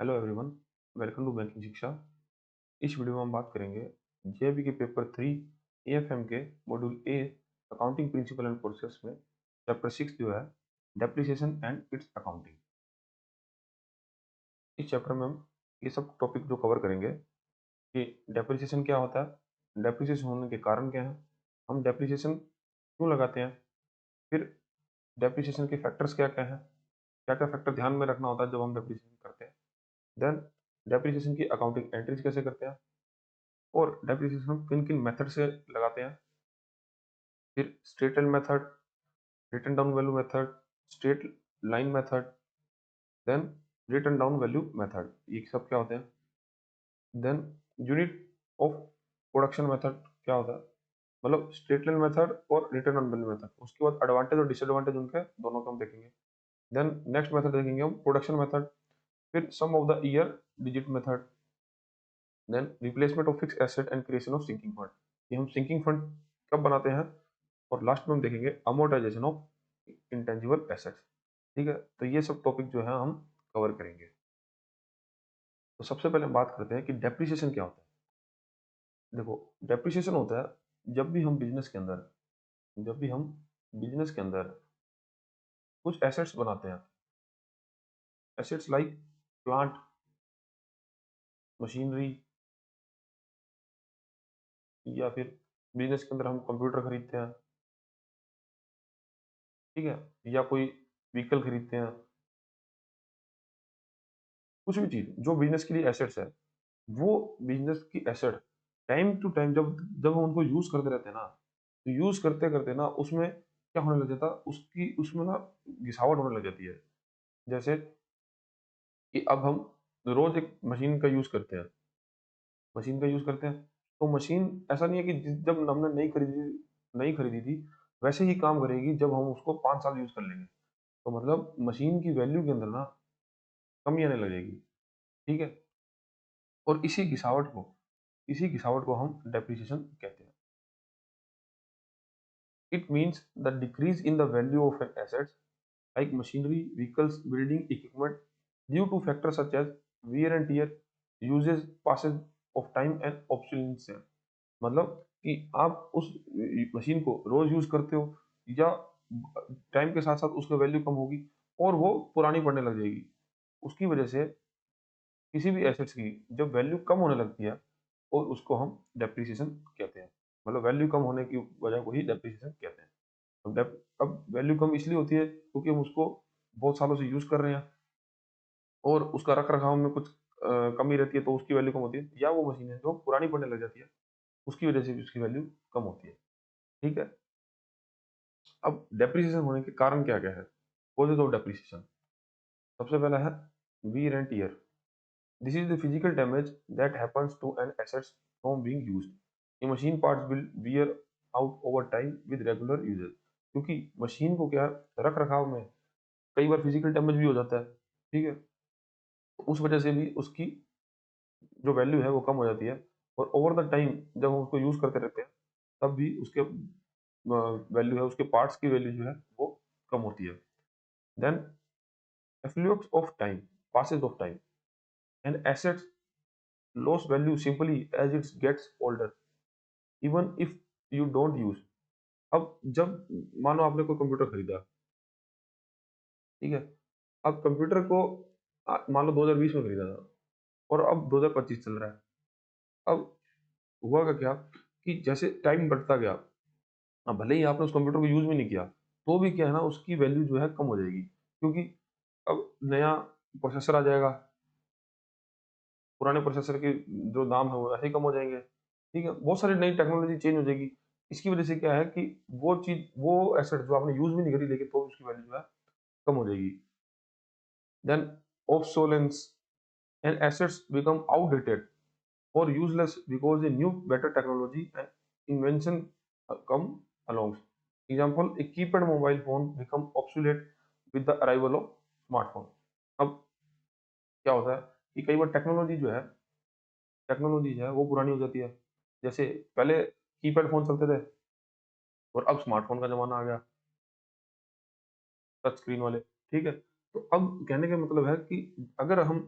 Hello everyone, welcome to banking Shiksha. इस video में हम बात करेंगे जेईई के पेपर 3 एएफएम के module A accounting principle and process में चैप्टर 6 जो है डेप्रिसिएशन एंड इट्स अकाउंटिंग। इस चैप्टर में हम ये सब टॉपिक जो कवर करेंगे कि डेप्रिसिएशन क्या होता है, डेप्रिसिएशन होने के कारण क्या है, हम डेप्रिसिएशन क्यों लगाते हैं, फिर डेप्रिसिएशन के फैक्टर्स क्या क्या हैं, क्या क्या फैक्टर ध्यान में रखना होता है जब हम डेप्रिसिएशन करते हैं, देन डेप्रिसिएशन की अकाउंटिंग एंट्रीज कैसे करते हैं और डेप्रिसिएशन हम किन किन मेथड से लगाते हैं, फिर straight line method, written down value method, straight line method, then written down value method, ये सब क्या होते हैं, then unit of production method क्या होता है, मतलब स्ट्रेट लाइन मेथड और रिटन डाउन वैल्यू मेथड। उसके बाद एडवांटेज और डिसएडवांटेज उनके दोनों को हम देखेंगे। देन नेक्स्ट मेथड देखेंगे हम प्रोडक्शन मेथड, फिर sum of the year digit method, then replacement of fix asset and creation of sinking fund, ये हम सिंकिंग फंड कब बनाते हैं, और लास्ट में हम देखेंगे अमोर्टाइजेशन ऑफ इंटेंजिबल एसेट्स। ठीक है, तो ये सब टॉपिक जो है हम कवर करेंगे। तो सबसे पहले हम बात करते हैं कि डेप्रिसिएशन क्या होता है। देखो, डेप्रिसिएशन होता है जब भी हम बिजनेस के अंदर कुछ एसेट्स बनाते हैं, एसेट्स लाइक प्लांट, मशीनरी, या फिर बिजनेस के अंदर हम कंप्यूटर खरीदते हैं, ठीक है, या कोई व्हीकल खरीदते हैं, कुछ भी चीज जो बिजनेस के लिए एसेट्स है, वो बिजनेस की एसेट टाइम टू टाइम जब जब हम उनको यूज करते रहते हैं ना, तो यूज करते करते ना उसमें क्या होने लग जाता, उसकी उसमें ना घिसावट होने लग जाती है। जैसे कि अब हम रोज एक मशीन का यूज करते हैं, तो मशीन ऐसा नहीं है कि जब हमने नहीं खरीदी थी वैसे ही काम करेगी जब हम उसको 5 साल यूज कर लेंगे। तो मतलब मशीन की वैल्यू के अंदर ना कमी आने लगेगी। ठीक है, और इसी घिसावट को हम डेप्रिसिएशन कहते हैं। It means the decrease in the value of an assets like machinery, vehicles, building equipment due to factors such as wear and tear, uses, passage of time and obsolescence। मतलब कि आप उस मशीन को रोज use करते हो या time के साथ साथ उसकी वैल्यू कम होगी और वो पुरानी पड़ने लग जाएगी। उसकी वजह से किसी भी एसेट्स की जब वैल्यू कम होने लगती है और उसको हम डेप्रिसिएशन कहते हैं। मतलब वैल्यू कम होने की वजह को ही डेप्रिसिएशन कहते हैं। अब वैल्यू कम इसलिए होती है क्योंकि हम उसको बहुत सालों से यूज कर रहे हैं और उसका रख रखाव में कुछ कमी रहती है तो उसकी वैल्यू कम होती है, या वो मशीन है जो पुरानी पड़ने लग जाती है उसकी वजह से भी उसकी वैल्यू कम होती है। ठीक है, अब डेप्रिसिएशन होने के कारण क्या क्या है, कॉजेज ऑफ डेप्रिसिएशन। सबसे पहला है wear and tear. This is the physical damage that happens to an assets from being used. ये machine parts will wear out over time with regular usages. क्योंकि मशीन को क्या रख रखाव में कई बार फिजिकल डैमेज भी हो जाता है। ठीक है, तो उस वजह से भी उसकी जो वैल्यू है वो कम हो जाती है, और ओवर द टाइम जब हम उसको यूज करते रहते हैं तब भी उसके वैल्यू है, उसके पार्ट्स की वैल्यू जो है वो कम होती है। Then efflux of time, passage of time and assets loss value simply as its gets older even if you don't use. अब जब मानो आपने कोई कंप्यूटर खरीदा, ठीक है, अब कंप्यूटर को मान लो 2020 में खरीदा था और अब 2025 चल रहा है। अब हुआ का क्या कि जैसे टाइम बढ़ता गया, अब भले ही आपने उस कंप्यूटर को यूज भी नहीं किया तो भी क्या है ना उसकी वैल्यू जो है कम हो जाएगी, क्योंकि अब नया प्रोसेसर आ जाएगा, पुराने प्रोसेसर के जो दाम है वो ऐसे ही कम हो जाएंगे। ठीक है, बहुत सारी नई टेक्नोलॉजी चेंज हो जाएगी। इसकी वजह से क्या है कि वो एसेट जो आपने यूज भी नहीं करी लेकिन तो उसकी वैल्यू जो है कम हो जाएगी। Then obsolescence and assets become outdated or useless because a new better technology and invention come along. Example, a keypad mobile phone become obsolete with the arrival of smartphone। अब क्या होता है कि कई बार टेक्नोलॉजी है वो पुरानी हो जाती है। जैसे पहले कीपैड फोन चलते थे और अब स्मार्टफोन का जमाना आ गया, टच स्क्रीन वाले। ठीक है, तो अब कहने का मतलब है कि अगर हम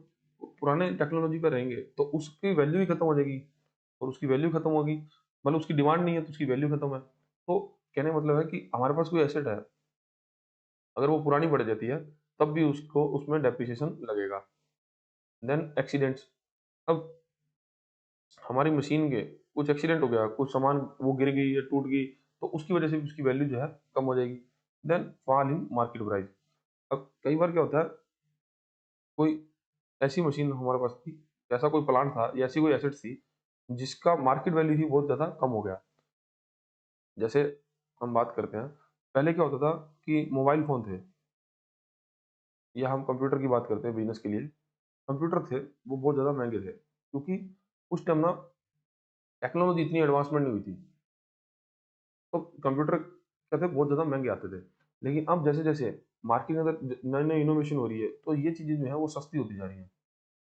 पुराने टेक्नोलॉजी पे रहेंगे तो उसकी वैल्यू ही खत्म हो जाएगी, और उसकी वैल्यू खत्म होगी मतलब उसकी डिमांड नहीं है तो उसकी वैल्यू खत्म है। तो कहने का मतलब है कि हमारे पास कोई एसेट है, अगर वो पुरानी पड़ जाती है तब भी उसको उसमें डेप्रिसिएशन लगेगा। Then accidents. अब हमारी मशीन के कुछ एक्सीडेंट हो गया, कुछ सामान वो गिर गई या टूट गई, तो उसकी वजह से भी उसकी वैल्यू जो है कम हो जाएगी। Then fall in market price. अब कई बार क्या होता है, कोई ऐसी मशीन हमारे पास थी, ऐसा कोई प्लांट था या ऐसी कोई एसेट थी जिसका मार्केट वैल्यू ही बहुत ज़्यादा कम हो गया। जैसे हम बात करते हैं, पहले क्या होता था कि मोबाइल फ़ोन थे, या हम कंप्यूटर की बात करते हैं बिज़नेस के लिए, कंप्यूटर थे, वो बहुत ज़्यादा महँगे थे, क्योंकि उस टाइम ना टेक्नोलॉजी इतनी एडवांसमेंट नहीं हुई थी। तो कंप्यूटर क्या थे, बहुत ज़्यादा महँगे आते थे। लेकिन अब जैसे-जैसे मार्केट के अंदर नई-नई इनोवेशन हो रही है, तो ये चीज़ें जो हैं वो सस्ती होती जा रही हैं।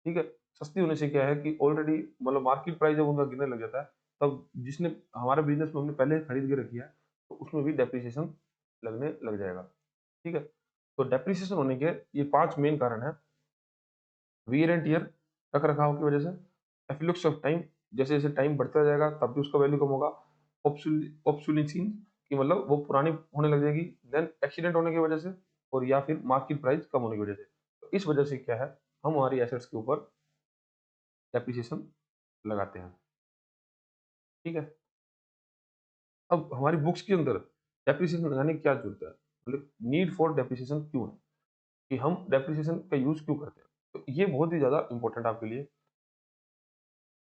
ठीक है? सस्ती होने से क्या है कि ऑलरेडी मतलब मार्केट प्राइस जब उनका गिरने लग जाता है, तब जिसने हमारे बिज़नेस में हमने पहले खरीद के रखी है, तो उसमें भी डेप्रिसिएशन लगने लग जाएगा। ठीक है? तो डेप्रिसिएशन होने के ये 5 मेन कारण हैं। वियर एंड टियर, रख-रखाव की वजह से, एफ्लुक्स ऑफ टाइम, जैसे-जैसे टाइम बढ़ता जाएगा तब भी उसका वैल्यू कम होगा। ऑब्सोलीसीन कि मतलब वो पुरानी होने लग जाएगी। देन एक्सीडेंट होने की वजह से, और या फिर मार्केट प्राइस कम होने की वजह से। तो इस वजह से क्या है, हम हमारी एसेट्स के ऊपर डेप्रिसिएशन लगाते हैं। ठीक है? अब हमारी बुक्स के अंदर डेप्रिसिएशन लगाने की क्या ज़रूरत है? मतलब नीड फॉर डेप्रिसिएशन क्यों है? कि हम डेप्रिसिएशन का यूज़ क्यों करते हैं? तो ये बहुत ही ज़्यादा इम्पोर्टेंट है आपके लिए।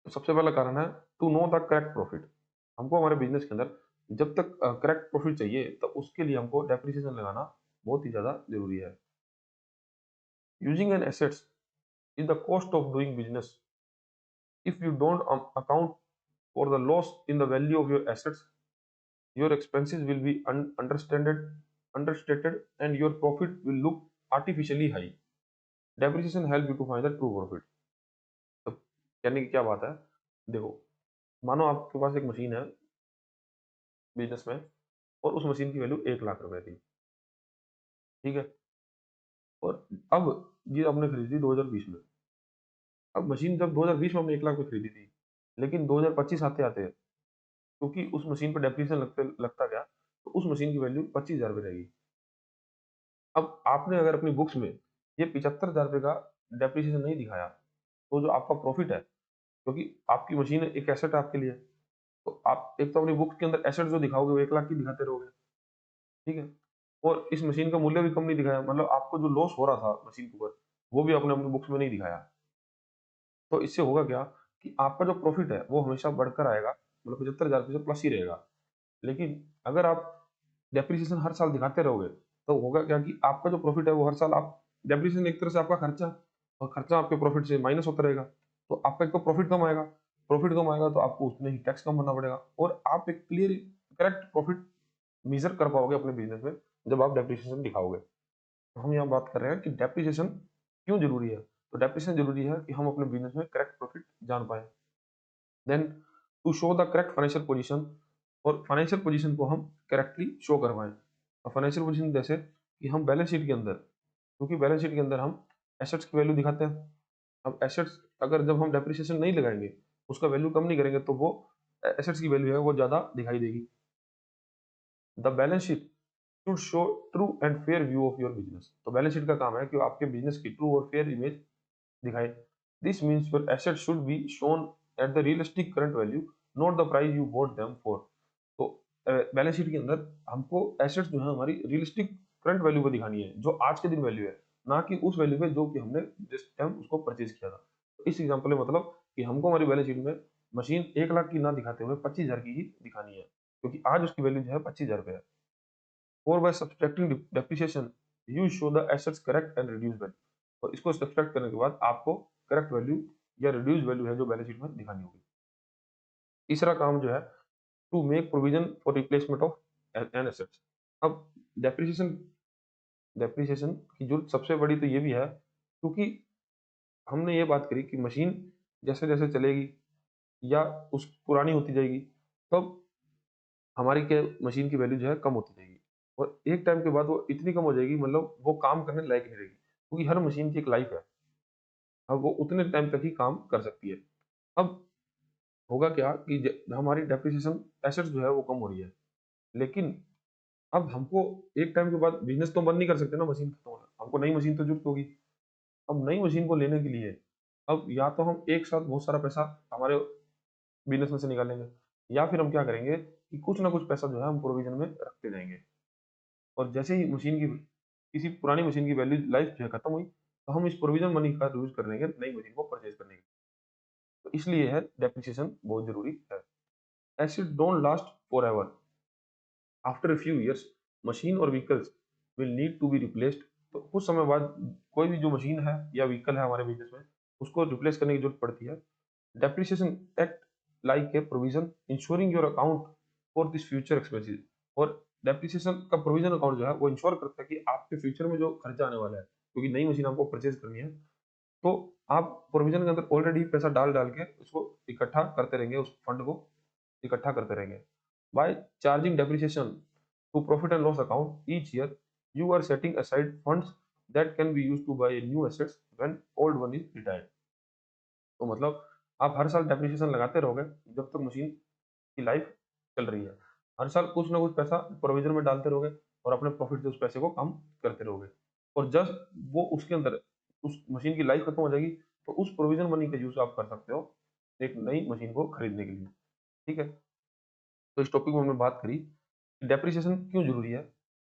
तो सबसे पहला कारण है to know the correct profit. हमको हमारे बिज़नेस के अंदर जब तक करेक्ट प्रॉफिट चाहिए, तो उसके लिए हमको डेप्रिसिएशन लगाना बहुत ही ज़्यादा ज़रूरी है। Using an assets is the cost of doing business. If you don't account for the loss in the value of your assets, your expenses will be understated and your profit will look artificially high. Depreciation help you to find the true profit. तो कहने की क्या बात है, देखो, मानो आपके पास एक मशीन है बिजनेस में, और उस मशीन की वैल्यू 1 लाख रुपए थी। ठीक है? और अब ये आपने खरीदी 2020 में। अब मशीन जब 2020 में हमने 1 लाख में खरीदी थी, लेकिन 2025 आते आते, क्योंकि उस मशीन पर डेप्रिसिएशन लगता गया, तो उस मशीन की वैल्यू 25,000 रहेगी। अब आपने अगर अपनी बुक्स में ये 75,000 का डेप्रिसिएशन नहीं दिखाया, तो जो आपका प्रॉफिट है, क्योंकि आपकी मशीन एक एसेट है आपके लिए, तो आप एक तो अपनी बुक्स के अंदर एसेट जो दिखाओगे वो 1 लाख की दिखाते रहोगे। ठीक है? और इस मशीन का मूल्य भी कम नहीं दिखाया, मतलब आपको जो लॉस हो रहा था मशीन के ऊपर, वो भी आपने अपनी बुक्स में नहीं दिखाया। तो इससे होगा क्या कि आपका जो प्रॉफिट है वो हमेशा बढ़कर आएगा, मतलब 75,000 से प्लस ही रहेगा। लेकिन अगर आप डेप्रिसिएशन हर साल दिखाते रहोगे, तो होगा क्या कि आपका जो प्रॉफिट है वो हर साल आप डेप्रिसिएशन, एक तरह से आपका खर्चा, और खर्चा आपके प्रॉफिट से माइनस होता रहेगा। तो आपका एक तो प्रॉफिट कम आएगा तो आपको उतने ही टैक्स कम भरना पड़ेगा, और आप एक क्लियर करेक्ट प्रॉफिट मेजर कर पाओगे अपने बिजनेस में जब आप डेप्रिसिएशन दिखाओगे। तो हम यहाँ बात कर रहे हैं कि डेप्रिसिएशन क्यों जरूरी है। तो डेप्रिसिएशन जरूरी है कि हम अपने बिजनेस में करेक्ट प्रॉफिट जान पाए। Then to show the correct financial position, और फाइनेंशियल पोजीशन को हम करेक्टली शो करवाएं। और फाइनेंशियल पोजीशन जैसे कि हम बैलेंस शीट के अंदर, क्योंकि बैलेंस शीट के अंदर हम एसेट्स की वैल्यू दिखाते हैं। अब एसेट्स अगर जब हम डेप्रिसिएशन नहीं लगाएंगे, उसका वैल्यू कम नहीं करेंगे, तो वो एसेट्स की वैल्यू है वो ज़्यादा दिखाई देगी। The balance sheet should show true and fair view of your business. तो बैलेंस शीट का काम है कि वो आपके बिजनेस की ट्रू और फेयर इमेज दिखाए। This means your asset should be shown at the realistic current value, not the price you bought them for. तो बैलेंस शीट के अंदर हमको एसेट्स जो है हमारी रियलिस्टिक करंट वैल्यू पे दिखानी है, जो आज के दिन वैल्यू है, ना कि उस वैल्यू पे जो कि हमने जिस टाइम उसको परचेज किया था। तो इस एग्जांपल में मतलब कि हमको हमारी बैलेंस शीट में मशीन 1 लाख की ना दिखाते हुए 25,000 की ही दिखानी है, क्योंकि आज उसकी वैल्यू जो है 25,000 रुपये है। और by subtracting depreciation you show the assets correct and reduce value. और इसको सब्सट्रैक्ट करने के बाद आपको करेक्ट वैल्यू या रिड्यूस वैल्यू है जो बैलेंस शीट में दिखानी होगी। तीसरा काम जो है to make provision for replacement of an assets. अब डेप्रिसिएशन डेप्रिसिएशन की जरूरत सबसे बड़ी तो ये भी है, क्योंकि हमने ये बात करी कि मशीन जैसे जैसे चलेगी या उस पुरानी होती जाएगी, तब हमारी क्या मशीन की वैल्यू जो है कम होती जाएगी, और एक टाइम के बाद वो इतनी कम हो जाएगी, मतलब वो काम करने लायक नहीं रहेगी, क्योंकि हर मशीन की एक लाइफ है। अब वो उतने टाइम तक ही काम कर सकती है। अब होगा क्या कि हमारी डेप्रिसिएशन एसेट्स जो है वो कम हो रही है, लेकिन अब हमको एक टाइम के बाद बिजनेस तो बंद नहीं कर सकते ना, मशीन खत्म होना, हमको नई मशीन तो जरूरत होगी। अब नई मशीन को लेने के लिए अब या तो हम एक साथ बहुत सारा पैसा हमारे बिजनेस में से निकालेंगे, या फिर हम क्या करेंगे कि कुछ ना कुछ पैसा जो है हम प्रोविजन में रखते जाएंगे, और जैसे ही मशीन की किसी पुरानी मशीन की वैल्यू लाइफ जो है खत्म हुई, तो हम इस प्रोविजन मनी का यूज कर लेंगे नई मशीन को परचेज करने के लिए। तो इसलिए है डेप्रिसिएशन बहुत जरूरी है। Assets don't last forever. After a few years machine और vehicles will need to be replaced. तो कुछ समय बाद कोई भी जो मशीन है या व्हीकल है हमारे बिजनेस में, उसको रिप्लेस करने की जरूरत पड़ती है। Depreciation act like a provision ensuring your account for this future expenses. और डेप्रिसिएशन का प्रोविजन अकाउंट जो है वो इंश्योर करता है कि आपके फ्यूचर में जो खर्चा आने वाला है, क्योंकि नई मशीन आपको परचेज करनी है, तो आप प्रोविजन के अंदर ऑलरेडी पैसा डाल डाल के उसको इकट्ठा करते रहेंगे, उस फंड को इकट्ठा करते रहेंगे। By charging depreciation to profit and loss account each year, you are setting aside funds that can be used to buy new assets when old one is retired. तो मतलब आप हर साल डेप्रिसिएशन लगाते रहोगे जब तक मशीन की लाइफ चल रही है। हर साल कुछ ना कुछ पैसा प्रोविजन में डालते रहोगे और अपने प्रॉफिट से उस पैसे को कम करते रहोगे। और जब वो उसके अंदर उस मशीन की लाइफ खत्म हो जाएगी, तो उस प्रोविजन मनी का यूज आप कर सकते हो एक नई मशीन को खरीदने के लिए। ठीक है, तो इस टॉपिक में हमने बात करी कि डेप्रिसिएशन क्यों जरूरी है।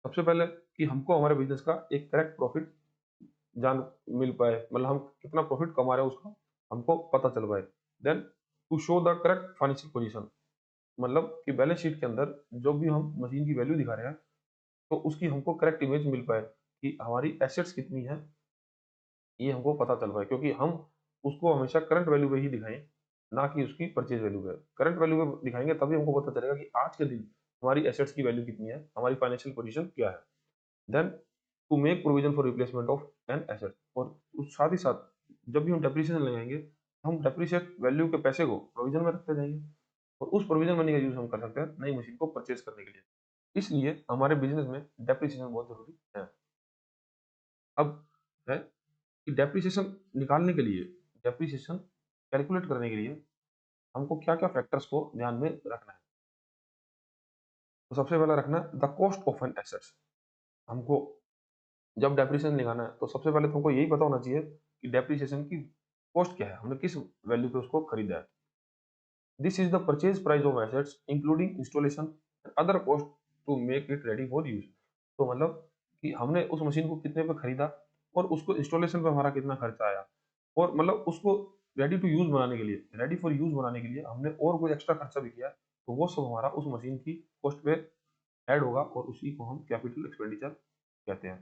सबसे पहले कि हमको हमारे बिजनेस का एक करेक्ट प्रॉफिट जान मिल पाए, मतलब हम कितना प्रॉफिट कमा रहे हैं उसका हमको पता चल पाए। Then to show the correct financial position, मतलब कि बैलेंस शीट के अंदर जो भी हम मशीन की वैल्यू दिखा रहे हैं, तो उसकी हमको करेक्ट इमेज मिल पाए कि हमारी एसेट्स कितनी है, ये हमको पता चल पाए। क्योंकि हम उसको हमेशा करंट वैल्यू पे ही दिखाएं, ना कि उसकी परचेज वैल्यू पे। करंट वैल्यू पे दिखाएंगे तभी हमको पता चलेगा कि आज के दिन हमारी एसेट्स की वैल्यू कितनी है, हमारी फाइनेंशियल पोजीशन क्या है। Then to make provision for replacement of an asset. और साथ ही साथ जब भी हम डेप्रिसिएशन लगाएंगे, हम डेप्रिसिएट वैल्यू के पैसे को प्रोविजन में रखते जाएंगे, और उस प्रोविजन मनी का यूज हम कर सकते हैं नई मशीन को परचेज करने के लिए। इसलिए हमारे बिजनेस में डेप्रिसिएशन बहुत जरूरी है। अब है कि डेप्रिसिएशन निकालने के लिए, डेप्रिसिएशन कैलकुलेट करने के लिए हमको क्या क्या फैक्टर्स को ध्यान में रखना है। तो सबसे पहला रखना है the cost of an assets. हमको जब डेप्रिसिएशन निकालना है तो सबसे पहले तुमको यही पता होना चाहिए कि डेप्रिसिएशन की कॉस्ट क्या है, हमने किस वैल्यू पे उसको खरीदा है। This is the purchase price of assets including installation and other cost to make it ready for use. तो मतलब कि हमने उस मशीन को कितने पे खरीदा, और उसको इंस्टॉलेशन पे हमारा कितना खर्चा आया, और मतलब उसको रेडी टू यूज बनाने के लिए, रेडी फॉर यूज बनाने के लिए हमने और कोई एक्स्ट्रा खर्चा भी किया, तो वो सब हमारा उस मशीन की कॉस्ट पे ऐड होगा, और उसी को हम कैपिटल एक्सपेंडिचर कहते हैं।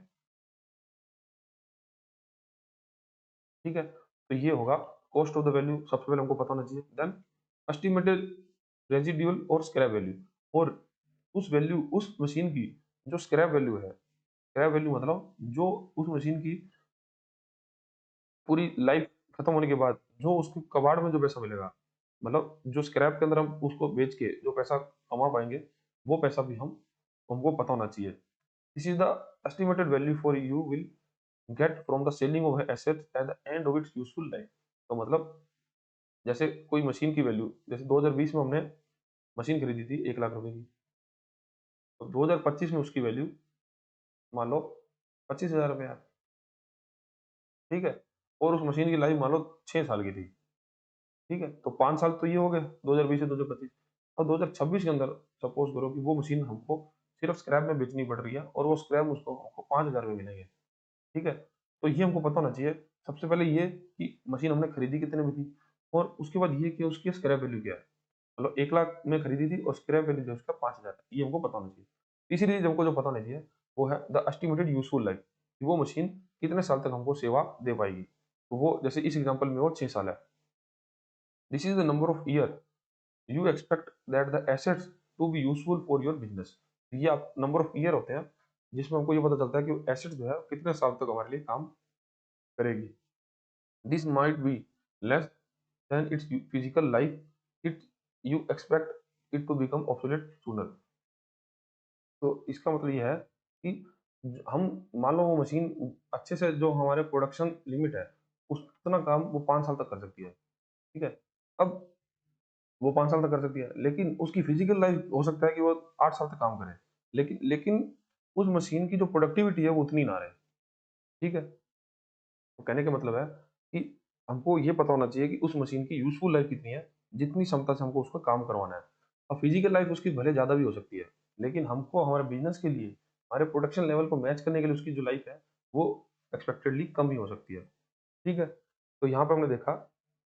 ठीक है, तो ये होगा कॉस्ट ऑफ द वैल्यू, सबसे पहले हमको पता होना चाहिए। देन एस्टिमेटेड रेजिड्यूल और स्क्रैप वैल्यू। और उस वैल्यू, उस मशीन की जो स्क्रैप वैल्यू है, स्क्रैप वैल्यू मतलब जो उस मशीन की पूरी लाइफ खत्म होने के बाद जो उसके कबाड़ में जो पैसा मिलेगा, मतलब जो स्क्रैप के अंदर हम उसको बेच के जो पैसा कमा पाएंगे, वो पैसा भी हम हमको पता होना चाहिए। This is the estimated value for you will get from the selling of assets at the end of its useful life. तो मतलब जैसे कोई मशीन की वैल्यू, जैसे 2020 में हमने मशीन खरीदी थी 1 लाख रुपए की, तो 2025 में उसकी वैल्यू मान लो 25,000 रुपये है। ठीक है, और उस मशीन की लाइफ मान लो 6 साल की थी। ठीक है, तो 5 साल तो ये हो गए 2020 से 2025। और 2026 के अंदर सपोज करो कि वो मशीन हमको सिर्फ स्क्रैप में बेचनी पड़ रही है, और वो स्क्रैप उसको हमको 5,000 में मिलेंगे। ठीक है, तो ये हमको पता होना चाहिए। सबसे पहले ये कि मशीन हमने खरीदी कितने में थी, और उसके बाद ये कि उसकी स्क्रैप वैल्यू क्या है। मतलब 1 लाख में खरीदी थी और स्क्रैप वैल्यू जो है उसका 5,000 है, ये हमको पता होना चाहिए। तीसरी चीज हमको जो पता होना चाहिए वो है द एस्टिमेटेड यूजफुल लाइफ, कि वो मशीन कितने साल तक हमको सेवा दे पाएगी। तो वो जैसे इस एग्जांपल में वो 6 साल है। This is the number of year you expect that the assets to be useful for your business. ये आप नंबर ऑफ ईयर होते हैं जिसमें हमको ये पता चलता है कि एसेट जो है कितने साल तक हमारे लिए काम करेगी। This might be less than its physical life, it you expect it to become obsolete sooner. तो इसका मतलब ये है कि हम मान लो वो मशीन अच्छे से जो हमारे प्रोडक्शन लिमिट है, उस उतना काम वो 5 साल तक कर सकती है। ठीक है, अब वो 5 साल तक कर सकती है, लेकिन उसकी फिजिकल लाइफ हो सकता है कि वो 8 साल तक काम करे, लेकिन लेकिन उस मशीन की जो प्रोडक्टिविटी है वो उतनी ना रहे। ठीक है, तो कहने का मतलब है कि हमको ये पता होना चाहिए कि उस मशीन की यूजफुल लाइफ कितनी है, जितनी क्षमता से हमको उसका काम करवाना है। अब फिजिकल लाइफ उसकी भले ज़्यादा भी हो सकती है, लेकिन हमको हमारे बिजनेस के लिए, हमारे प्रोडक्शन लेवल को मैच करने के लिए उसकी जो लाइफ है वो एक्सपेक्टेडली कम ही हो सकती है। ठीक है, तो यहाँ पे हमने देखा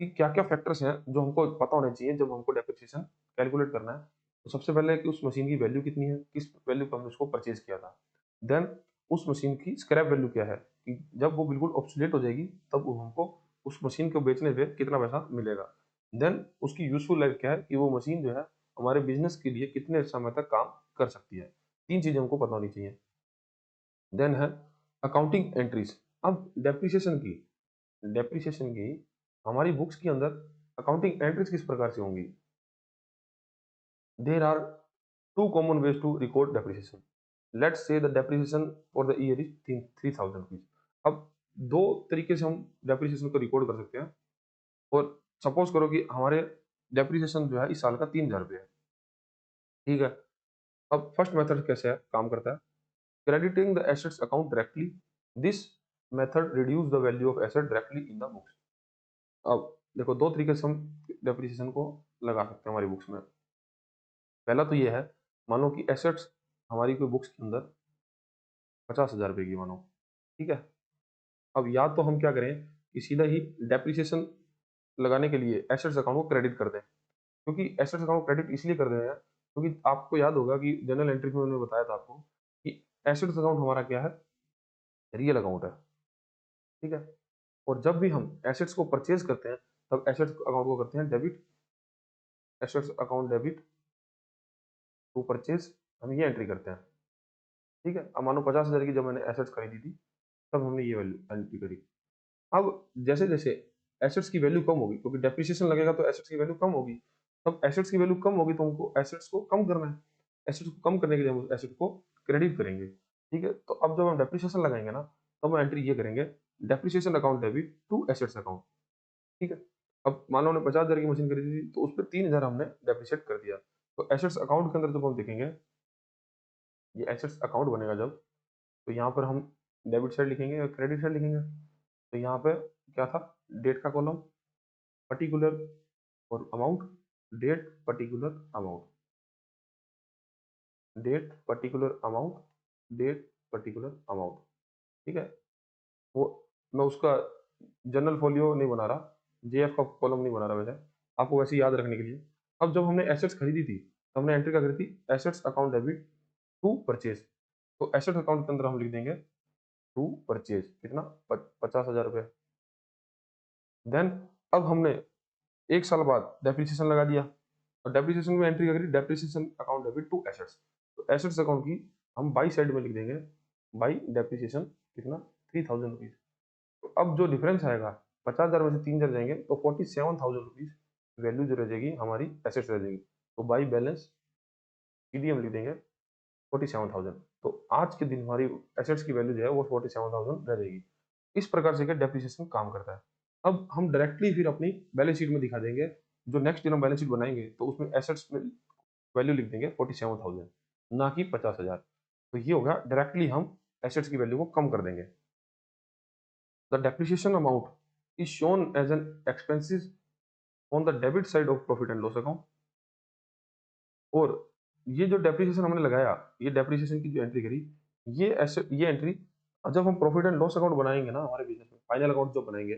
कि क्या क्या फैक्टर्स हैं जो हमको पता होने चाहिए जब हमको डेप्रिसिएशन कैलकुलेट करना है। तो सबसे पहले कि उस मशीन की वैल्यू कितनी है, किस वैल्यू पर हमने उसको परचेज किया था। देन उस मशीन की स्क्रैप वैल्यू क्या है, कि जब वो बिल्कुल ऑब्सोलेट हो जाएगी तब वो हमको उस मशीन को बेचने पे कितना पैसा मिलेगा। देन उसकी यूजफुल लाइफ क्या है, कि वो मशीन जो है हमारे बिजनेस के लिए कितने समय तक काम कर सकती है। तीन चीजें हमको पता होनी चाहिए। देन है अकाउंटिंग एंट्रीज। अब डेप्रिसिएशन की हमारी बुक्स के अंदर अकाउंटिंग एंट्रीज किस प्रकार से होंगी। There are two common ways to record depreciation. Let's say the depreciation for the year is 3000 rupees. अब दो तरीके से हम डेप्रिसिएशन को रिकॉर्ड कर सकते हैं। और सपोज करो कि हमारे डेप्रिसिएशन जो है इस साल का 3000 रुपये है। ठीक है, अब फर्स्ट मेथड कैसे है, काम करता है, crediting the assets account directly. This method reduce the value of asset directly in the books. अब देखो, दो तरीके से हम डेप्रिसिएशन को लगा सकते हैं हमारी बुक्स में। पहला तो ये है, मानो कि एसेट्स हमारी कोई बुक्स के अंदर 50,000 रुपये की मानो। ठीक है, अब या तो हम क्या करें कि सीधा ही डेप्रिसिएशन लगाने के लिए एसेट्स अकाउंट को क्रेडिट कर दें। क्योंकि एसेट्स अकाउंट क्रेडिट इसलिए कर रहे हैं क्योंकि आपको याद होगा कि जनरल एंट्री में मैंने बताया था आपको कि एसेट्स अकाउंट हमारा क्या है, रियल अकाउंट है। ठीक है, और जब भी हम एसेट्स को परचेज करते हैं तब एसेट्स अकाउंट को करते हैं debit. Assets account debit to purchase, हम ये एंट्री करते हैं। ठीक है, अब मानो 50,000 की जब मैंने एसेट्स खरीदी थी तब हमने ये वैल्यू एंट्री करी। अब जैसे जैसे एसेट्स की वैल्यू कम होगी, क्योंकि डेप्रिसिएशन लगेगा तो एसेट्स की वैल्यू कम होगी। तब एसेट्स की वैल्यू कम होगी तो हमको एसेट्स को कम करना है। एसेट्स को कम करने के लिए हम एसेट को क्रेडिट करेंगे। ठीक है, तो अब जब हम डेप्रिसिएशन लगाएंगे ना, तब हम एंट्री ये करेंगे, depreciation account debit to assets account. ठीक है, अब मान लो हमने 50,000 की मशीन खरीदी थी तो उस पर 3,000 हमने डेप्रिसिएट कर दिया। तो एसेट्स अकाउंट के अंदर जब हम देखेंगे, ये एसेट्स अकाउंट बनेगा जब, तो यहाँ पर हम डेबिट साइड लिखेंगे और क्रेडिट साइड लिखेंगे। तो यहाँ पे क्या था, डेट का कॉलम, पर्टिकुलर और amount, date particular amount, date particular amount, date particular amount. ठीक है, वो मैं उसका जनरल फोलियो नहीं बना रहा, जेएफ का कॉलम नहीं बना रहा वैसे, आपको वैसे ही याद रखने के लिए। अब जब हमने एसेट्स खरीदी थी तो हमने एंट्री क्या करी थी, assets account debit to purchase. तो एसेट्स अकाउंट के अंदर हम लिख देंगे टू परचेज, कितना, 50,000 रुपये। देन अब हमने एक साल बाद डेप्रिसिएशन लगा दिया, और डेप्रिसिएशन में एंट्री क्या करी, depreciation account debit to assets. तो एसेट्स अकाउंट की हम बाई साइड में लिख देंगे, बाई डेप्रिसिएशन, कितना, 3,000 रुपीज। तो अब जो डिफरेंस आएगा, 50,000 में से 3,000 जाएंगे तो 47,000 रुपीज वैल्यू जो रह जाएगी हमारी एसेट्स रह जाएगी। तो बाई बैलेंस सीधी हम लिख देंगे 47,000। तो आज के दिन हमारी एसेट्स की वैल्यू जो है वो 47,000 रह जाएगी। इस प्रकार से डेप्रिसिएशन काम करता है। अब हम डायरेक्टली फिर अपनी बैलेंस शीट में दिखा देंगे, जो नेक्स्ट दिन हम बैलेंस शीट बनाएंगे तो उसमें एसेट्स में वैल्यू लिख देंगे 47,000, ना कि 50,000। तो ये होगा, डायरेक्टली हम एसेट्स की वैल्यू को कम कर देंगे। The depreciation amount is shown as an expenses on the debit side of profit and loss account. और ये जो डेप्रिसिएशन हमने लगाया, ये डेप्रिसिएशन की जो एंट्री करी, ये एंट्री जब हम प्रॉफिट एंड लॉस अकाउंट बनाएंगे ना हमारे बिजनेस में, फाइनल अकाउंट जो बनाएंगे,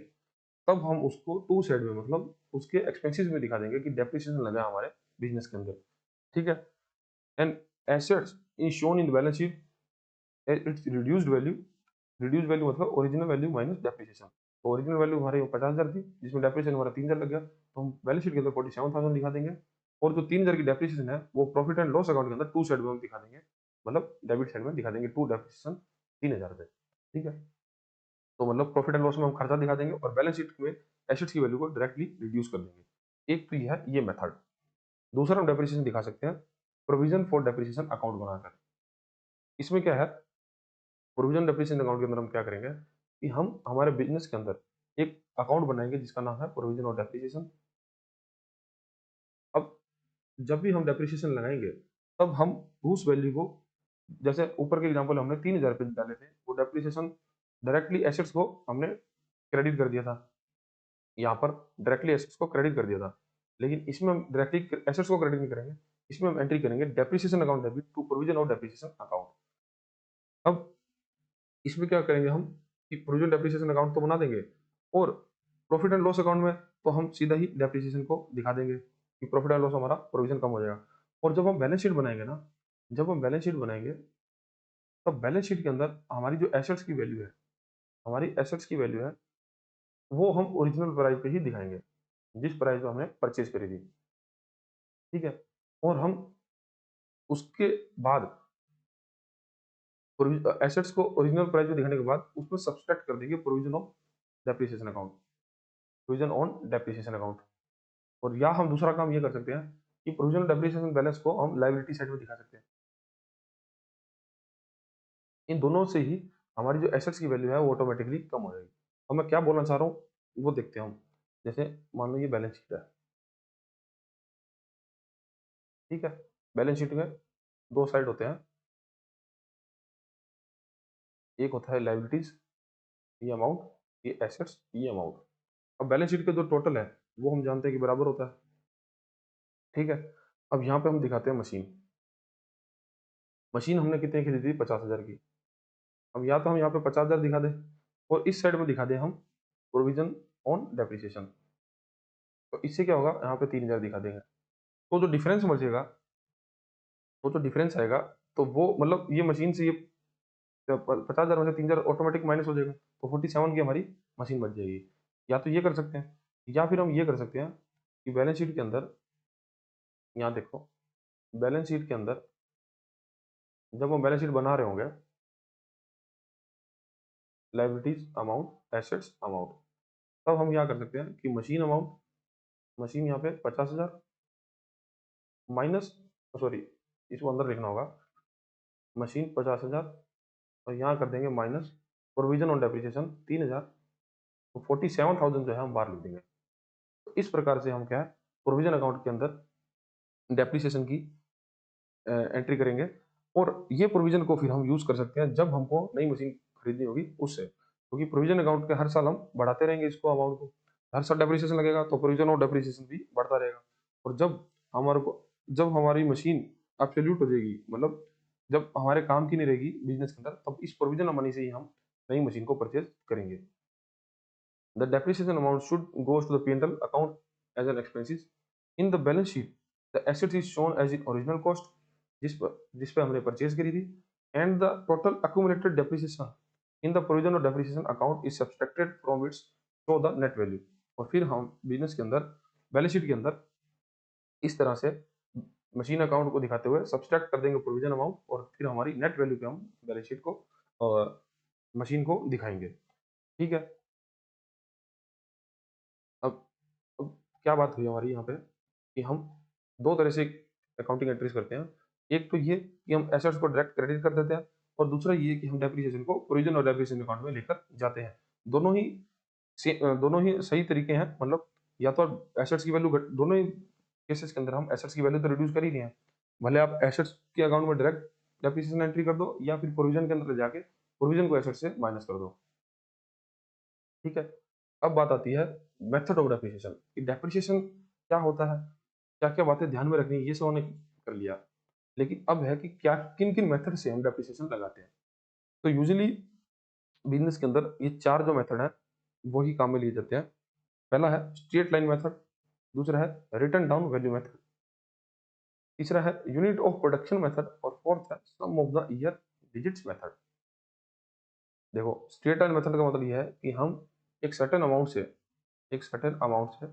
तब हम उसको टू साइड में, मतलब उसके एक्सपेंसेस में दिखा देंगे कि डेप्रिसिएशन लगा हमारे बिजनेस के अंदर। ठीक है, and assets is shown in balance sheet it's reduced value मतलब ओरिजिनल वैल्यू माइनस डेप्रिसिएशन। तो ओरिजिनल वैल्यू हमारे 50,000 थी, जिसमें डेप्रिसिएशन हमारा 3,000 लग गया, तो हम बैलेंस शीट के अंदर 47,000 दिखा देंगे। और जो 3,000 की डेप्रिसिएशन है वो प्रॉफिट एंड लॉस अकाउंट के अंदर टू साइड में हम दिखा देंगे, मतलब डेबिट साइड में दिखा देंगे टू डेप्रिसिएशन 3,000 रुपये। ठीक है, तो मतलब प्रॉफिट एंड लॉस में हम खर्चा दिखा देंगे और बैलेंस शीट में एसेट्स की वैल्यू को डायरेक्टली रिड्यूस कर देंगे। एक तो ये है ये मेथड। दूसरा हम डेप्रिसिएशन दिखा सकते हैं प्रोविजन फॉर डेप्रिसिएशन अकाउंट बनाकर। इसमें क्या है, प्रोविजन डेप्रिसिएशन अकाउंट के अंदर हम क्या करेंगे कि हम हमारे बिजनेस के अंदर एक अकाउंट बनाएंगे जिसका नाम है प्रोविजन ऑफ डेप्रिसिएशन। अब जब भी हम डेप्रिसिएशन लगाएंगे तब हम उस वैल्यू को, जैसे ऊपर के एग्जांपल हमने 3000 रुपये निकाले थे, वो डेप्रिसिएशन डायरेक्टली एसेट्स को हमने क्रेडिट कर दिया था, यहाँ पर डायरेक्टली एसेट्स को क्रेडिट कर दिया था। लेकिन इसमें हम डायरेक्टली एसेट्स को क्रेडिट नहीं करेंगे, इसमें हम एंट्री करेंगे depreciation account debit to provision of depreciation account. अब इसमें क्या करेंगे हम कि प्रोविजन डेप्रिसिएशन अकाउंट तो बना देंगे, और प्रॉफिट एंड लॉस अकाउंट में तो हम सीधा ही डेप्रिसिएशन को दिखा देंगे कि प्रॉफिट एंड लॉस हमारा प्रोविजन कम हो जाएगा। और जब हम बैलेंस शीट बनाएंगे ना, जब हम बैलेंस शीट बनाएंगे तब बैलेंस शीट के अंदर हमारी जो एसेट्स की वैल्यू है, हमारी एसेट्स की वैल्यू है, वो हम ओरिजिनल प्राइस पे ही दिखाएंगे, जिस प्राइस पे हमने परचेज करी थी। ठीक है। और हम उसके बाद एसेट्स को ओरिजिनल प्राइस पे दिखाने के बाद उसमें सब्सट्रैक्ट कर देंगे provision of depreciation account, provision on depreciation account. और या हम दूसरा काम ये कर सकते हैं कि प्रोविजन डेप्रिसिएशन बैलेंस को हम लायबिलिटी साइड में दिखा सकते हैं। इन दोनों से ही हमारी जो एसेट्स की वैल्यू है वो ऑटोमेटिकली कम हो जाएगी। अब मैं क्या बोलना चाह रहा हूँ वो देखते हैं हम। जैसे मान लो ये बैलेंस शीट है, ठीक है। बैलेंस शीट में दो साइड होते हैं, एक होता है लायबिलिटीज ये अमाउंट, ये एसेट्स ये अमाउंट। अब बैलेंस शीट के जो टोटल है वो हम जानते हैं कि बराबर होता है, ठीक है। अब यहाँ पे हम दिखाते हैं मशीन। मशीन हमने कितने की दी थी? 50,000 की। अब या तो हम यहाँ पे 50,000 दिखा दें और इस साइड में दिखा दें हम प्रोविजन ऑन डेप्रिसिएशन, तो इससे क्या होगा, यहाँ पे 3,000 दिखा देंगे। तो जो डिफरेंस बचेगा, वो जो डिफरेंस आएगा, तो वो मतलब ये मशीन से ये 50,000 में से 3,000 ऑटोमेटिक माइनस हो जाएगा, तो 47 की हमारी मशीन बच जाएगी। या तो ये कर सकते हैं, या फिर हम ये कर सकते हैं कि बैलेंस शीट के अंदर, यहाँ देखो बैलेंस शीट के अंदर जब हम बैलेंस शीट बना रहे होंगे, लाइबिलिटीज अमाउंट एसेट्स अमाउंट, तब हम क्या कर सकते हैं कि मशीन अमाउंट, मशीन यहाँ पे 50,000 माइनस, सॉरी इसको अंदर लिखना होगा, मशीन 50,000 और यहाँ कर देंगे माइनस प्रोविजन ऑन डेप्रिसिएशन 3,000, तो 47,000 जो है हम बाहर लिख देंगे। तो इस प्रकार से हम क्या है प्रोविजन अकाउंट के अंदर डेप्रिसिएशन की एंट्री करेंगे, और ये प्रोविजन को फिर हम यूज कर सकते हैं जब हमको नई मशीन खरीदनी होगी उससे, क्योंकि प्रोविजन अकाउंट के हर साल हम बढ़ाते रहेंगे इसको, अमाउंट को। हर साल डेप्रिसिएशन लगेगा तो प्रोविजन ऑफ डेप्रिसिएशन भी बढ़ता रहेगा। और जब हमारे को, जब हमारी मशीन एब्सोल्यूट हो जाएगी, मतलब जब हमारे काम की नहीं रहेगी बिजनेस के अंदर, तब इस प्रोविजन मनी से ही हम नई मशीन को परचेज करेंगे। The depreciation amount should goes to the P&L account as an expenses in the balance sheet. The asset is shown as its original cost, जिस पे हमने परचेज करी थी, and the total accumulated depreciation in the provision of depreciation account is subtracted from its show the net value। और फिर हम business के अंदर बैलेंस शीट के अंदर इस तरह से मशीन अकाउंट को दिखाते हुए सब्सट्रैक्ट कर देंगे प्रोविजन अमाउंट, और फिर हमारी नेट वैल्यू पे हम बैलेंस शीट को मशीन को दिखाएंगे। ठीक है। अब अब क्या बात हुई हमारी यहाँ पे कि हम दो तरह से अकाउंटिंग एंट्रीज करते हैं। एक तो ये कि हम एसेट्स को डायरेक्ट क्रेडिट कर देते हैं, और दूसरा ये कि हम डेप्रिसिएशन को प्रोविजन और डेप्रिसिएशन अकाउंट में लेकर जाते हैं। दोनों ही दोनों ही सही तरीके हैं, मतलब या तो एसेट्स की वैल्यू दोनों ही केसेस के अंदर हम एसेट्स की वैल्यू तो रिड्यूस कर ही रहे हैं, भले आप एसेट्स के अकाउंट में डायरेक्ट डेप्रिसिएशन एंट्री कर दो या फिर प्रोविजन के अंदर जाके प्रोविजन को एसेट से माइनस कर दो। ठीक है। अब बात आती है मेथड ऑफ डेप्रिसिएशन, कि डेप्रिसिएशन क्या होता है, क्या क्या बातें ध्यान में रखनी है, ये सब हमने कर लिया। लेकिन अब है कि क्या किन किन मेथड से हम डेप्रिसिएशन लगाते हैं। तो यूजुअली बिजनेस के अंदर ये चार जो मेथड है वो ही काम में लिए जाते हैं। पहला है स्ट्रेट लाइन मेथड, दूसरा है रिटर्न डाउन वैल्यू मेथड, तीसरा है यूनिट ऑफ प्रोडक्शन मेथड, और फोर्थ है sum of the year digits method. देखो स्ट्रेट लाइन मेथड का मतलब ये है कि हम एक सर्टेन अमाउंट से, एक सर्टेन अमाउंट से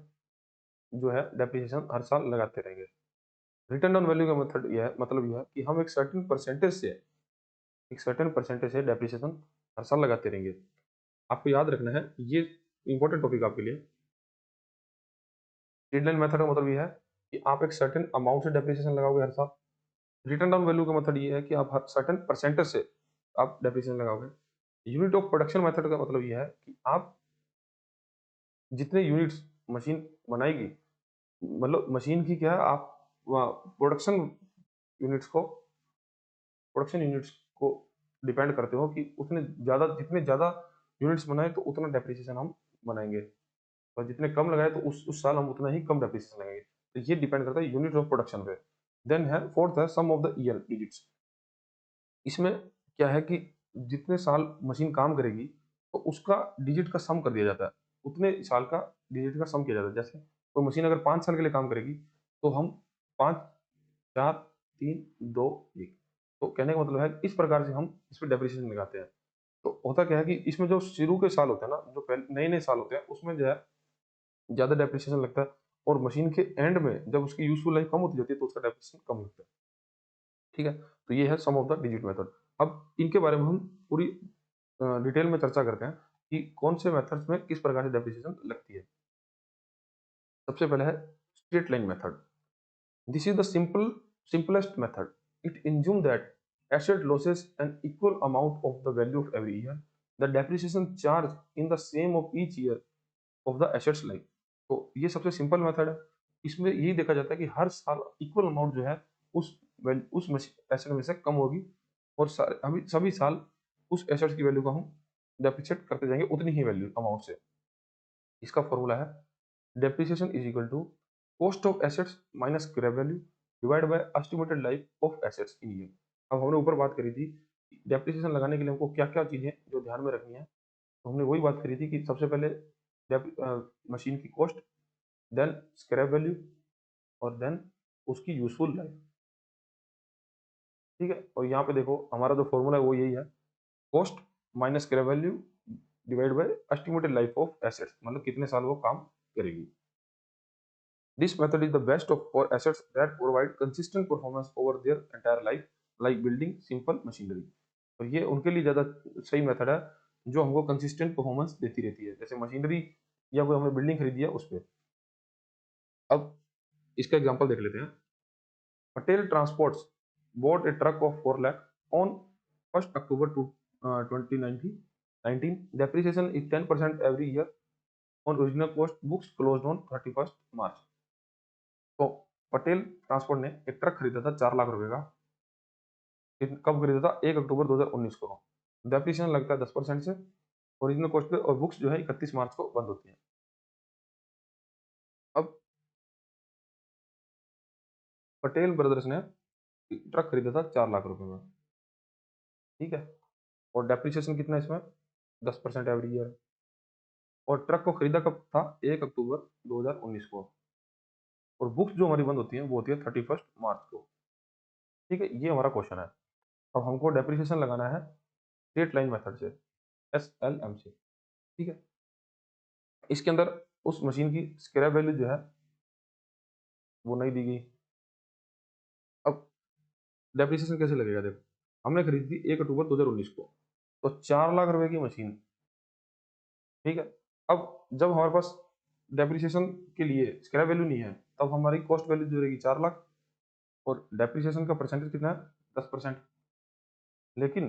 जो है डेप्रिसिएशन हर साल लगाते रहेंगे। रिटर्न डाउन वैल्यू का मेथड यह है, मतलब यह है कि हम एक सर्टेन परसेंटेज से, एक सर्टेन परसेंटेज से डेप्रिसिएशन हर साल लगाते रहेंगे। आपको याद रखना है ये इंपॉर्टेंट टॉपिक आपके लिए। स्ट्रेट लाइन मेथड का मतलब यह है कि आप एक सर्टेन अमाउंट से डेप्रिसिएशन लगाओगे हर साल। रिटर्न डाउन वैल्यू का मेथड ये है कि आप हर सर्टेन परसेंटेज से आप डेप्रिसिएशन लगाओगे। यूनिट ऑफ प्रोडक्शन मेथड का मतलब यह है कि आप जितने यूनिट्स मशीन बनाएगी, मतलब मशीन की क्या है, आप प्रोडक्शन यूनिट्स को प्रोडक्शन यूनिट्स को डिपेंड करते हो कि उसने ज़्यादा, जितने ज़्यादा यूनिट्स बनाए तो उतना डेप्रिसिएशन हम बनाएंगे, और जितने कम लगाए तो उस साल हम उतना ही कम डेप्रिसिएशन लगाएंगे। तो ये डिपेंड करता है यूनिट ऑफ प्रोडक्शन पे। देन है फोर्थ है sum of the year digits. इसमें क्या है कि जितने साल मशीन काम करेगी तो उसका डिजिट का सम कर दिया जाता है, उतने साल का डिजिट का सम किया जाता है। जैसे कोई मशीन अगर 5 साल के लिए काम करेगी तो हम 5, 4, 3, 2, 1, तो कहने का मतलब है इस प्रकार से हम इस पर डेप्रिसिएशन लगाते हैं। तो होता क्या है कि इसमें जो शुरू के साल होते हैं ना, जो पहले नए नए साल होते हैं, उसमें जो है ज़्यादा डेप्रिसिएशन लगता है, और मशीन के एंड में जब उसकी यूजफुल लाइफ कम होती जाती है तो उसका डेप्रिसिएशन कम लगता है। ठीक है, तो ये है sum of the digit method. अब इनके बारे में हम पूरी डिटेल में चर्चा करते हैं कि कौन से मेथड्स में किस प्रकार से डेप्रिसिएशन लगती है। सबसे पहले है straight line method. This is the simplest method. It assumes that asset losses an equal amount of the value of every year. The depreciation charge in the same of each year of the assets life. तो ये सबसे simple method है। इसमें यही देखा जाता है कि हर साल इक्वल अमाउंट जो है उस उस एसेट में से कम होगी, और अभी सभी साल उस एसेट की वैल्यू को हम डेप्रिशिएट करते जाएंगे उतनी ही वैल्यू अमाउंट से। इसका फॉर्मूला है depreciation is equal to cost of assets minus scrap value divide by estimated life of assets in year. अब हमने ऊपर बात करी थी डेप्रिसिएशन लगाने के लिए हमको क्या क्या चीजें जो ध्यान में रखनी है, तो हमने वही बात करी थी कि सबसे पहले मशीन की कॉस्ट, देन स्क्रैप वैल्यू, और देन उसकी यूजफुल लाइफ। ठीक है, और यहाँ पे देखो हमारा जो फॉर्मूला है वो यही है, cost minus scrap value divide by estimated life of assets, मतलब कितने साल वो काम करेगी। This method is the best for assets that provide consistent performance over their entire life, like building simple machinery. तो ये उनके लिए ज़्यादा सही मेथड है जो हमको कंसिस्टेंट परफॉर्मेंस देती रहती है, जैसे मशीनरी या कोई हमने बिल्डिंग खरीदी है उस पर। अब इसका एग्जांपल देख लेते हैं। Patel transports bought a truck of 4 lakh on 1st October to 2019. Depreciation is 10% every year on original cost, books closed on 31st March. तो पटेल ट्रांसपोर्ट ने एक ट्रक खरीदा था 4 लाख रुपए का। कब खरीदा था? 1 अक्टूबर 2019 को। डेप्रिसिएशन लगता है 10% से ओरिजिनल कॉस्ट पे, और बुक्स जो है 31 मार्च को बंद होती है। अब पटेल ब्रदर्स ने ट्रक खरीदा था 4 लाख रुपए में, ठीक है, और डेप्रिसिएशन कितना है इसमें? 10% एवरी ईयर। और ट्रक को खरीदा कब था? 1 अक्टूबर 2019 को, और बुक्स जो हमारी बंद होती है वो होती है 31 मार्च को। ठीक है, ये हमारा क्वेश्चन है। अब हमको डेप्रिसिएशन लगाना है स्ट्रेट लाइन मेथड से, SLM से। ठीक है, इसके अंदर उस मशीन की स्क्रैप वैल्यू जो है वो नहीं दी गई। अब डेप्रिसिएशन कैसे लगेगा? देखो, हमने खरीदी थी 1 अक्टूबर 2019 को, तो 4 लाख रुपए की मशीन। ठीक है, अब जब हमारे पास डेप्रिसिएशन के लिए स्क्रैप वैल्यू नहीं है, तब हमारी कॉस्ट वैल्यू जो रहेगी 4 लाख, और डेप्रिसिएशन का परसेंटेज कितना है? 10%। लेकिन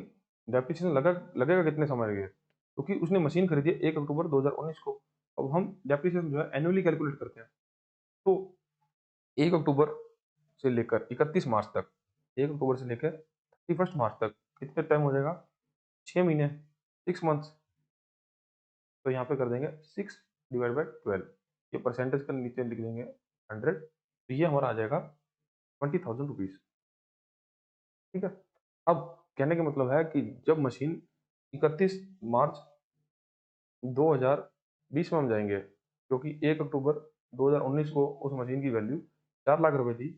डेप्रिसिएशन लगेगा कितने समय लगेगा? क्योंकि उसने मशीन खरीदी है 1 अक्टूबर 2019 को। अब हम डेप्रिसिएशन जो है एनुअली कैलकुलेट करते हैं, तो 1 अक्टूबर से लेकर 31 मार्च तक, 1 अक्टूबर से लेकर 31 मार्च तक कितने टाइम हो जाएगा? 6 महीने, 6 मंथ्स। तो यहाँ पे कर देंगे 6/12, ये परसेंटेज का नीचे लिख देंगे 100, तो ये हमारा आ जाएगा 20,000 रुपीज। ठीक है, अब कहने का मतलब है कि जब मशीन 31 मार्च 2020 में हम जाएंगे, क्योंकि 1 अक्टूबर 2019 को उस मशीन की वैल्यू 4 लाख रुपए थी,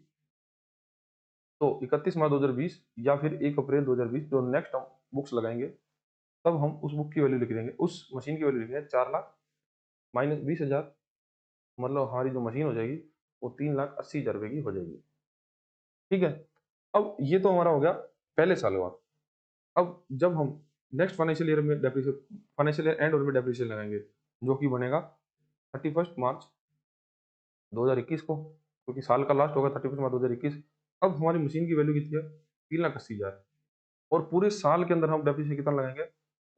तो 31 मार्च 2020 या फिर 1 अप्रैल 2020 जो नेक्स्ट हम बुक्स लगाएंगे, तब हम उस बुक की वैल्यू लिख देंगे, उस मशीन की वैल्यू लिखेंगे 4 लाख माइनस 20,000, मतलब हमारी जो मशीन हो जाएगी वो 3,80,000 रुपए की हो जाएगी। ठीक है, अब ये तो हमारा हो गया पहले साल का। अब जब हम नेक्स्ट फाइनेंशियल ईयर में फाइनेंशियल ईयर एंड में डेप्रिसिएशन लगाएंगे, जो कि बनेगा 31 मार्च 2021 को, क्योंकि साल का लास्ट होगा 31 मार्च 2021। अब हमारी मशीन की वैल्यू कितनी है? 3,80,000, और पूरे साल के अंदर हम डेप्रिसिएशन कितना लगाएंगे?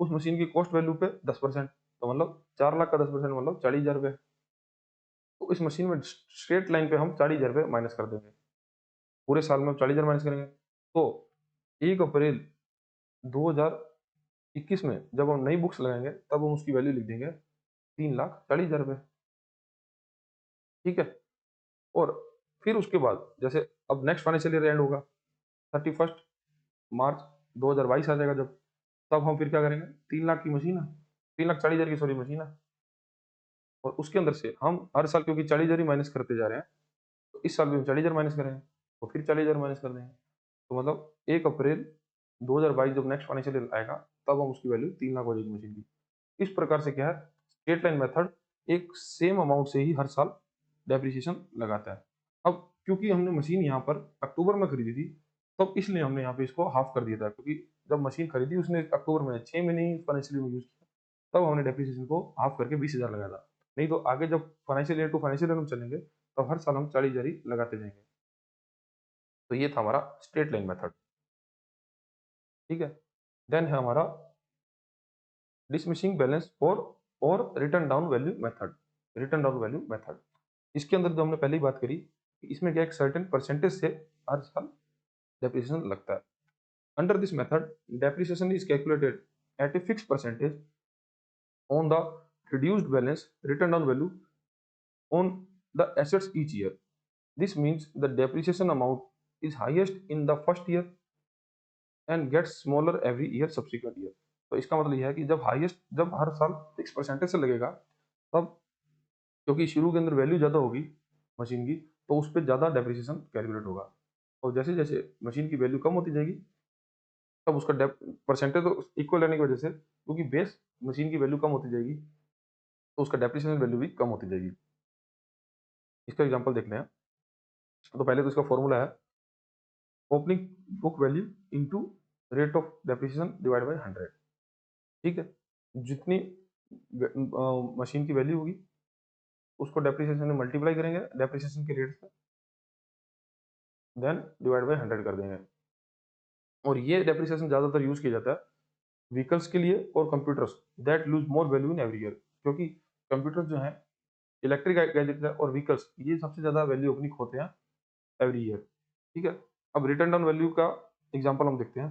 उस मशीन की कॉस्ट वैल्यू पे 10%, तो मतलब 4 लाख का 10% मतलब 40,000 रुपये। तो इस मशीन में स्ट्रेट लाइन पे हम 40,000 रुपये माइनस कर देंगे, पूरे साल में हम 40,000 माइनस करेंगे। तो 1 अप्रैल 2021 में जब हम नई बुक्स लगाएंगे तब हम उसकी वैल्यू लिख देंगे 3,40,000 रुपये। ठीक है। और फिर उसके बाद जैसे अब नेक्स्ट फाइनेंशियल ईयर एंड होगा 31 मार्च 2022 आ जाएगा जब, तब हम फिर क्या करेंगे, 3 लाख की मशीन है, 3,40,000 की सॉरी मशीन है, और उसके अंदर से हम हर साल क्योंकि 40,000 ही माइनस करते जा रहे हैं, तो इस साल भी हम 40,000 माइनस करेंगे, तो फिर 40,000 माइनस कर देंगे। तो मतलब 1 अप्रैल 2022 जब नेक्स्ट फाइनेंशियल ईयर आएगा तब हम उसकी वैल्यू 3 लाख हो जाएगी मशीन की। इस प्रकार से क्या है, स्ट्रेट लाइन मेथड एक सेम अमाउंट से ही हर साल डेप्रिसिएशन लगाता है। अब क्योंकि हमने मशीन यहाँ पर अक्टूबर में खरीदी थी, तब इसलिए हमने यहाँ पे इसको हाफ कर दिया था, क्योंकि जब मशीन खरीदी उसने अक्टूबर में 6 महीने ही फाइनेंशियल में यूज किया, तब हमने डेप्रिसिएशन को हाफ करके 20,000 लगाया था। नहीं तो आगे जब financial year to financial year हम चलेंगे तब हर साल हम 40,000 ही लगाते जाएंगे। तो ये था हमारा स्ट्रेट लाइन मेथड। ठीक है। देन है हमारा डिसमिसिंग बैलेंस और return down value method. Return down value method, इसके अंदर जो हमने पहले ही बात करी कि इसमें क्या एक सर्टेन परसेंटेज से हर साल डेप्रिसिएशन लगता है। Under this method depreciation is calculated at a fix percentage on the reduced balance written down value on the assets each year. This means the depreciation amount is highest in the first year and gets smaller every year subsequent year. तो इसका मतलब यह है कि जब हर साल fix percentage से लगेगा, तब क्योंकि शुरू के अंदर वैल्यू ज़्यादा होगी मशीन की, तो उस पर ज़्यादा डेप्रिसिएशन कैलकुलेट होगा, और जैसे जैसे मशीन की वैल्यू कम होती जाएगी तब उसका परसेंटेज तो इक्वल रहने की वजह से, क्योंकि बेस मशीन की वैल्यू कम होती जाएगी तो उसका डेप्रिसिएशन वैल्यू भी कम होती जाएगी। इसका एग्जांपल देखते हैं। तो पहले तो इसका फॉर्मूला है opening book value into rate of depreciation divide by 100। ठीक है। जितनी मशीन की वैल्यू होगी उसको डेप्रिसिएशन में मल्टीप्लाई करेंगे डेप्रिसिएशन के रेट से, देन डिवाइड बाय 100 कर देंगे। और ये डेप्रिसिएशन ज़्यादातर यूज किया जाता है व्हीकल्स के लिए और computers that loose more value in every year, क्योंकि कंप्यूटर्स जो हैं, इलेक्ट्रिक गैजेट्स और व्हीकल्स, ये सबसे ज़्यादा वैल्यू अपनी खोते हैं एवरी ईयर। ठीक है। अब रिटर्न डाउन वैल्यू का एग्जांपल हम देखते हैं।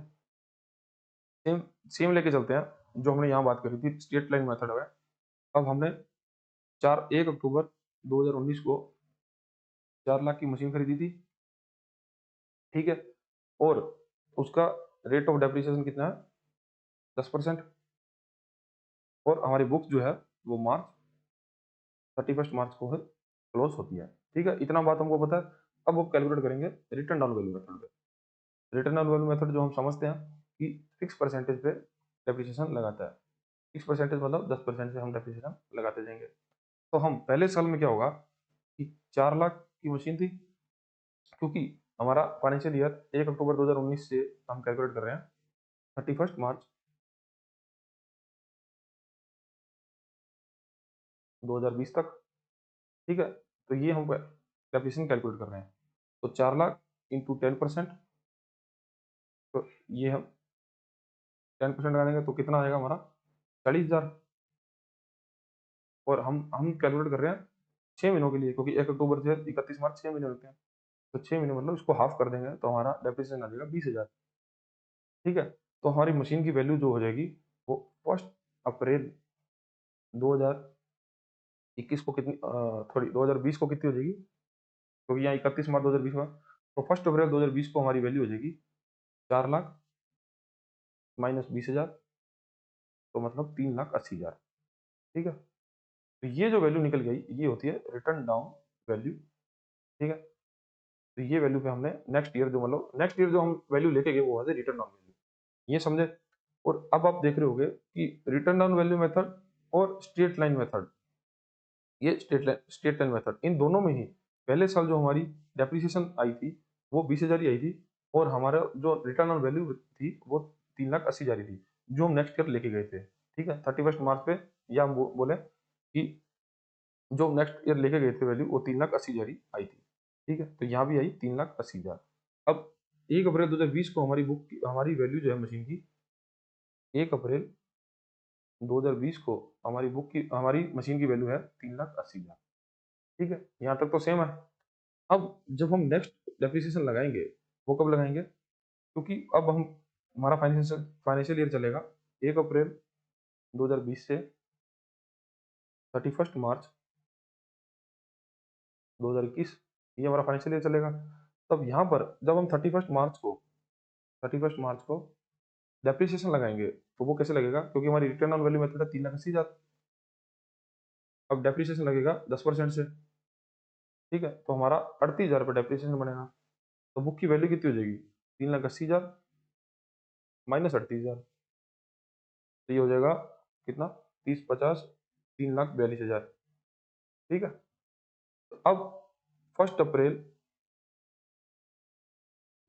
सेम सेम लेके चलते हैं जो हमने यहाँ बात करी थी, स्ट्रेट लाइन मेथड है। अब हमने 1 अक्टूबर 2019 को 4 लाख की मशीन खरीदी थी। ठीक है। और उसका रेट ऑफ डेप्रिसिएशन कितना है, 10%। और हमारी बुक जो है वो 31 मार्च को क्लोज होती है। ठीक है। इतना बात हमको पता है। अब वो कैलकुलेट करेंगे रिटर्न डाउन वैल्यू मेथड पे। रिटर्न डाउन वैल्यू मेथड जो हम समझते हैं कि फिक्स परसेंटेज पे डेप्रिसिएशन लगाता है। फिक्स परसेंटेज मतलब 10% से हम डेप्रिसिएशन लगाते जाएंगे। तो हम पहले साल में क्या होगा कि 4 लाख की मशीन थी, क्योंकि हमारा फाइनेंशियल ईयर 1 अक्टूबर 2019 से हम कैलकुलेट कर रहे हैं 31 मार्च 2020 तक। ठीक है। तो ये हम डेप्रिसिएशन कैलकुलेट कर रहे हैं। तो 4 लाख इंटू 10%, तो ये हम 10% लगा देंगे तो कितना आएगा हमारा, 40,000। और हम कैलकुलेट कर रहे हैं 6 महीनों के लिए, क्योंकि 1 अक्टूबर से 31 मार्च 6 महीने होते हैं। तो 6 महीने मतलब इसको हाफ कर देंगे तो हमारा डेप्रिसिएशन आ जाएगा 20,000। ठीक है। तो हमारी मशीन की वैल्यू जो हो जाएगी वो 1 अप्रैल 2021 को कितनी, थोड़ी 2020 को कितनी हो जाएगी, क्योंकि यहाँ 31 मार्च 2020 में, तो 1 अप्रैल 2020 को हमारी वैल्यू हो जाएगी 4 लाख माइनस 20,000, तो मतलब 3,80,000। ठीक है। तो ये जो वैल्यू निकल गई ये होती है रिटर्न डाउन वैल्यू। ठीक है। तो ये वैल्यू पे हमने नेक्स्ट ईयर जो मतलब नेक्स्ट ईयर जो हम वैल्यू लेके गए वो है रिटर्न डाउन वैल्यू। ये समझे। और अब आप देख रहे होगे कि रिटर्न डाउन वैल्यू मेथड और स्ट्रेट लाइन मेथड, ये स्ट्रेट लाइन मेथड, इन दोनों में ही पहले साल जो हमारी डेप्रिसिएशन आई थी वो 20,000 ही आई थी, और हमारा जो रिटर्न ऑन वैल्यू थी वो 3,80,000 ही थी, जो हम नेक्स्ट ईयर लेके गए थे। ठीक है। 31 मार्च पे, या हम बोले कि जो नेक्स्ट ईयर लेके गए थे वैल्यू वो 3,80,000 ही आई थी। ठीक है। तो यहाँ भी आई 3,80,000। अब 1 अप्रैल 2020 को हमारी बुक की हमारी वैल्यू जो है मशीन की 1 अप्रैल 2020 को हमारी मशीन की वैल्यू है 3,80,000। ठीक है, यहाँ तक तो सेम है। अब जब हम नेक्स्ट डेप्रिसिएशन लगाएंगे, वो कब लगाएंगे? क्योंकि अब हम हमारा फाइनेंशियल ईयर चलेगा 1 अप्रैल 2020 से 31 मार्च 2021, ये हमारा फाइनेंशियल ईयर चलेगा। तब यहाँ पर जब हम 31 मार्च को डेप्रिसिएशन लगाएंगे, तो वो कैसे लगेगा? क्योंकि हमारी रिटर्न ऑन वैल्यू मेथड है 3,80,000। अब डेप्रिसिएशन लगेगा 10% से। ठीक है, तो हमारा 38,000 रुपये डेप्रिसिएशन बनेगा। तो बुक की वैल्यू कितनी हो जाएगी? 3,80,000 माइनस 38,000, तो ये हो जाएगा कितना? 30, 50, 3,42,000। ठीक है, तो अब 1 अप्रैल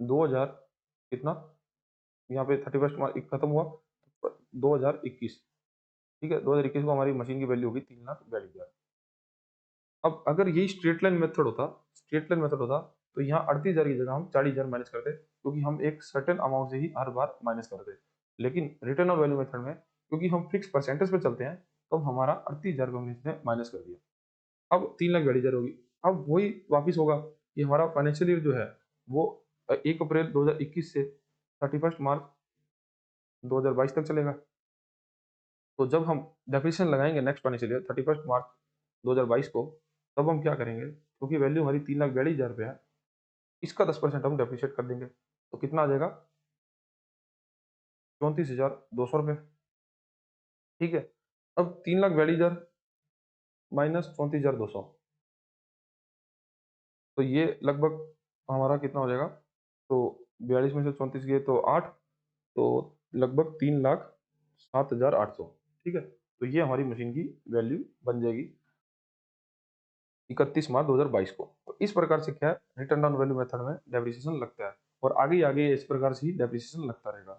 2000 कितना, यहाँ पे 31 मार्च खत्म हुआ 2021। ठीक है, 2021 को हमारी मशीन की वैल्यू होगी 3,42,000। अब अगर यही स्ट्रेट लाइन मेथड होता तो यहाँ 38,000 की जगह हम 40,000 माइनस करते, क्योंकि हम एक सर्टेन अमाउंट से ही हर बार माइनस करते। लेकिन रिटर्न ऑन वैल्यू मेथड में क्योंकि हम फिक्स परसेंटेज पे चलते हैं, तो हमारा 38,000 को हमने इसमें माइनस कर दिया। अब 3,42,000 होगी। अब वही वापिस होगा, ये हमारा फाइनेंशियल ईयर जो है वो 1 अप्रैल 2021 से 31 मार्च 2022 तक चलेगा। तो जब हम डेप्रिसिएशन लगाएंगे नेक्स्ट फाइनेंशियल ईयर 31 मार्च 2022 को, तब हम क्या करेंगे? क्योंकि वैल्यू हमारी 3,42,000 रुपये है, इसका 10% हम डेप्रिशिएट कर देंगे, तो कितना आ जाएगा? 34,200 रुपये। ठीक है, अब 3,42,000 माइनस 34,200, तो ये लगभग हमारा कितना हो जाएगा? तो 42 में से 34 गए तो 8, तो लगभग 3,07,800। ठीक है, तो ये हमारी मशीन की वैल्यू बन जाएगी 31 मार्च 2022 को। तो इस प्रकार से क्या है, रिटर्न ऑन वैल्यू मेथड में डेप्रिसिएशन लगता है, और आगे आगे इस प्रकार से ही डेप्रिसिएशन लगता रहेगा।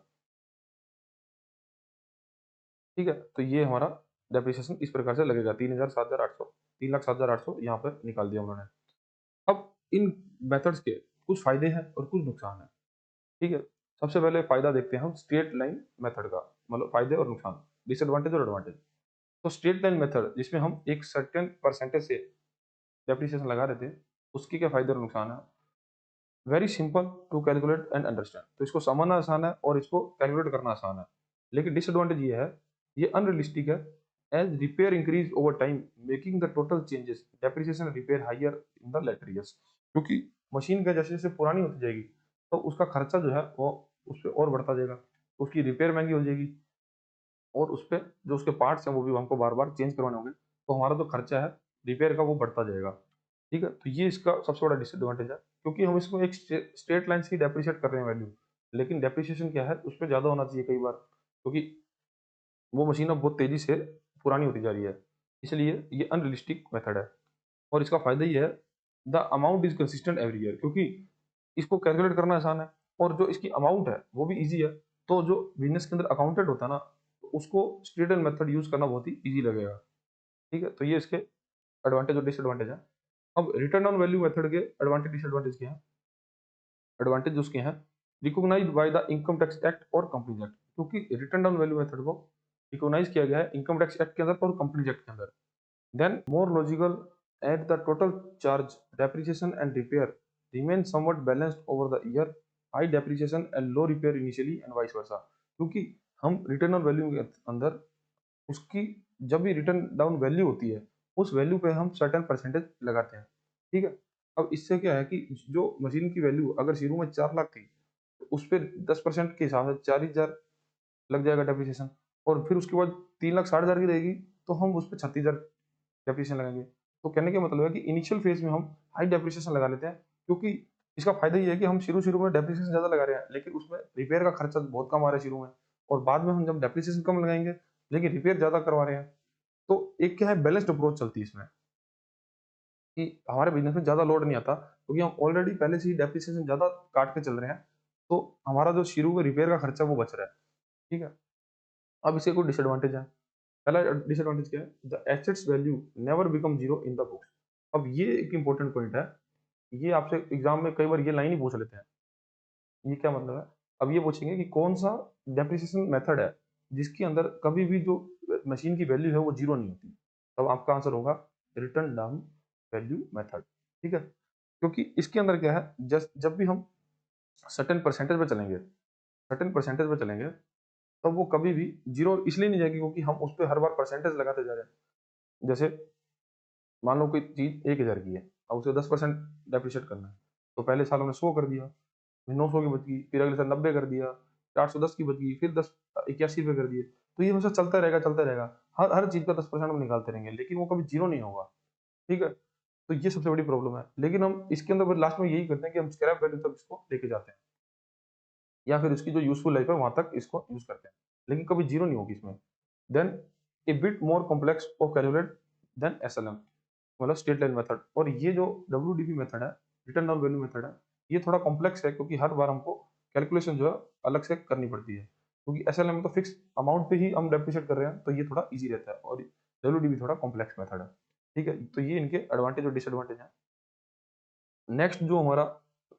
ठीक है, तो ये हमारा डेप्रिसिएशन इस प्रकार से लगेगा 3,07,800 यहाँ पर निकाल दिया उन्होंने। अब इन मेथड्स के कुछ फायदे हैं और कुछ नुकसान है। ठीक है, सबसे पहले फायदा देखते हैं हम स्ट्रेट लाइन मेथड का, मतलब फायदे और नुकसान, डिसएडवांटेज और एडवांटेज। तो स्ट्रेट लाइन मेथड जिसमें हम एक सर्टेन परसेंटेज से डेप्रिसिएशन लगा रहे थे, उसके क्या फायदे और नुकसान है? Very simple to calculate and understand, तो इसको समझना आसान है और इसको कैलकुलेट करना आसान है। लेकिन डिसएडवांटेज ये है, ये अनरियलिस्टिक है, as repair increase over time making the total changes depreciation repair higher in the later years. क्योंकि मशीन का जैसे जैसे पुरानी होती जाएगी, तो उसका खर्चा जो है वो उस पर और बढ़ता जाएगा, उसकी रिपेयर महंगी हो जाएगी, और उस पर जो उसके पार्ट्स हैं वो भी हमको बार बार चेंज करवाने होंगे, तो हमारा जो खर्चा है रिपेयर का वो बढ़ता जाएगा। ठीक है, तो ये इसका सबसे बड़ा डिसएडवांटेज है, क्योंकि हम इसको एक स्ट्रेट लाइन से ही डेप्रिशिएट कर रहे हैं वैल्यू, लेकिन डेप्रिसिएशन क्या है, उस पर ज़्यादा होना चाहिए कई बार, क्योंकि वो मशीन अब बहुत तेज़ी से पुरानी होती जा रही है, इसलिए ये अनरियलिस्टिक मेथड है। और इसका फ़ायदा ये है, the amount is consistent every year, क्योंकि इसको कैलकुलेट करना आसान है, और जो इसकी अमाउंट है वो भी ईज़ी है। तो जो बिज़नेस के अंदर अकाउंटेंट होता है ना, तो उसको स्ट्रेट लाइन मेथड यूज़ करना बहुत ही ईज़ी लगेगा। ठीक है, तो ये इसके एडवांटेज और डिसएडवांटेज है। अब रिटर्न ऑन वैल्यू मेथड के एडवांटेज डिसएडवांटेज क्या है? एडवांटेज उसके हैं, recognized by the income tax act और कंपनीज एक्ट, क्योंकि रिटर्न ऑन वैल्यू मेथड को रिकॉग्नाइज किया गया है इनकम टैक्स एक्ट के अंदर और कंपनीज एक्ट के अंदर। Then more logical at the total charge depreciation and repair remain somewhat balanced over the year, high depreciation and low repair initially and vice versa. क्योंकि हम रिटर्न ऑन वैल्यू के अंदर उसकी जब भी रिटर्न डाउन वैल्यू होती है, उस वैल्यू पे हम सर्टेन परसेंटेज लगाते हैं। ठीक है, अब इससे क्या है कि जो मशीन की वैल्यू अगर शुरू में 4 लाख थी, तो उस पर 10% के हिसाब से 40,000 लग जाएगा डेप्रिसिएशन, और फिर उसके बाद 3,60,000 की रहेगी, तो हम उस पर 36,000 डेप्रिसिएशन लगाएंगे। तो कहने का मतलब है कि इनिशियल फेज में हम हाई डेप्रिसिएशन लगा लेते हैं, क्योंकि इसका फायदा ये है कि हम शुरू शुरू में डेप्रिसिएशन ज्यादा लगा रहे हैं, लेकिन उसमें रिपेयर का खर्चा बहुत कम आ रहा है शुरू में, और बाद में हम जब डेप्रिसिएशन कम लगाएंगे लेकिन रिपेयर ज्यादा करवा रहे हैं, तो एक क्या है, बैलेंस्ड अप्रोच चलती है इसमें, कि हमारे बिजनेस में ज्यादा लोड नहीं आता, क्योंकि हम ऑलरेडी पहले से ही डेप्रिसिएशन ज्यादा काट के चल रहे हैं, तो हमारा जो शुरू में रिपेयर का खर्चा वो बच रहा है। ठीक है, अब इसके कुछ डिसएडवांटेज है। पहला डिसएडवांटेज क्या है, the assets value never become zero in the books. अब ये एक इंपॉर्टेंट पॉइंट है, ये आपसे एग्जाम में कई बार ये लाइन ही पूछ लेते हैं। ये क्या मतलब है? अब ये पूछेंगे कि कौन सा डेप्रिसिएशन मेथड है जिसके अंदर कभी भी जो मशीन की वैल्यू है वो जीरो नहीं होती, तब आपका आंसर होगा रिटर्न डाउन वैल्यू मेथड। ठीक है, क्योंकि इसके अंदर क्या है, जब भी हम सर्टेन परसेंटेज पे चलेंगे, सर्टेन परसेंटेज पे चलेंगे, तब वो कभी भी जीरो इसलिए नहीं जाएगी क्योंकि हम उस पर हर बार परसेंटेज लगाते जा रहे हैं। जैसे मान लो कोई चीज 1000 की है, अब उसे 10% डेप्रिशिएट करना है, तो पहले साल हमने 100 कर दिया, फिर 900 की बच गई, फिर अगले साल 90 कर दिया, 410 की बच गई, फिर 81 रुपये कर दिए। तो ये हमेशा चलता रहेगा चलता रहेगा, हर हर चीज का 10% हम निकालते रहेंगे, लेकिन वो कभी जीरो नहीं होगा। ठीक है, तो ये सबसे बड़ी प्रॉब्लम है। लेकिन हम इसके अंदर लास्ट में यही करते हैं कि हम स्क्रैप वैल्यू तक इसको लेके जाते हैं, या फिर उसकी जो यूजफुल लाइफ है वहां तक इसको यूज करते हैं, लेकिन कभी जीरो नहीं होगी इसमें। Then a bit more complex of calculate then SLM, मतलब स्टेट लाइन मेथड। और ये जो डब्ल्यूडीबी मेथड है, रिटर्न डाउन वैल्यू मेथड है, ये थोड़ा कॉम्प्लेक्स है क्योंकि हर बार हमको कैलकुलेशन जो है अलग से करनी पड़ती है, क्योंकि एसएलएम में तो फिक्स अमाउंट पे ही हम डेप्रिशिएट कर रहे हैं, तो ये थोड़ा इजी रहता है, और डब्ल्यूडीबी थोड़ा कॉम्प्लेक्स मेथड है। ठीक है, तो ये इनके एडवांटेज और डिसएडवांटेज है। नेक्स्ट जो हमारा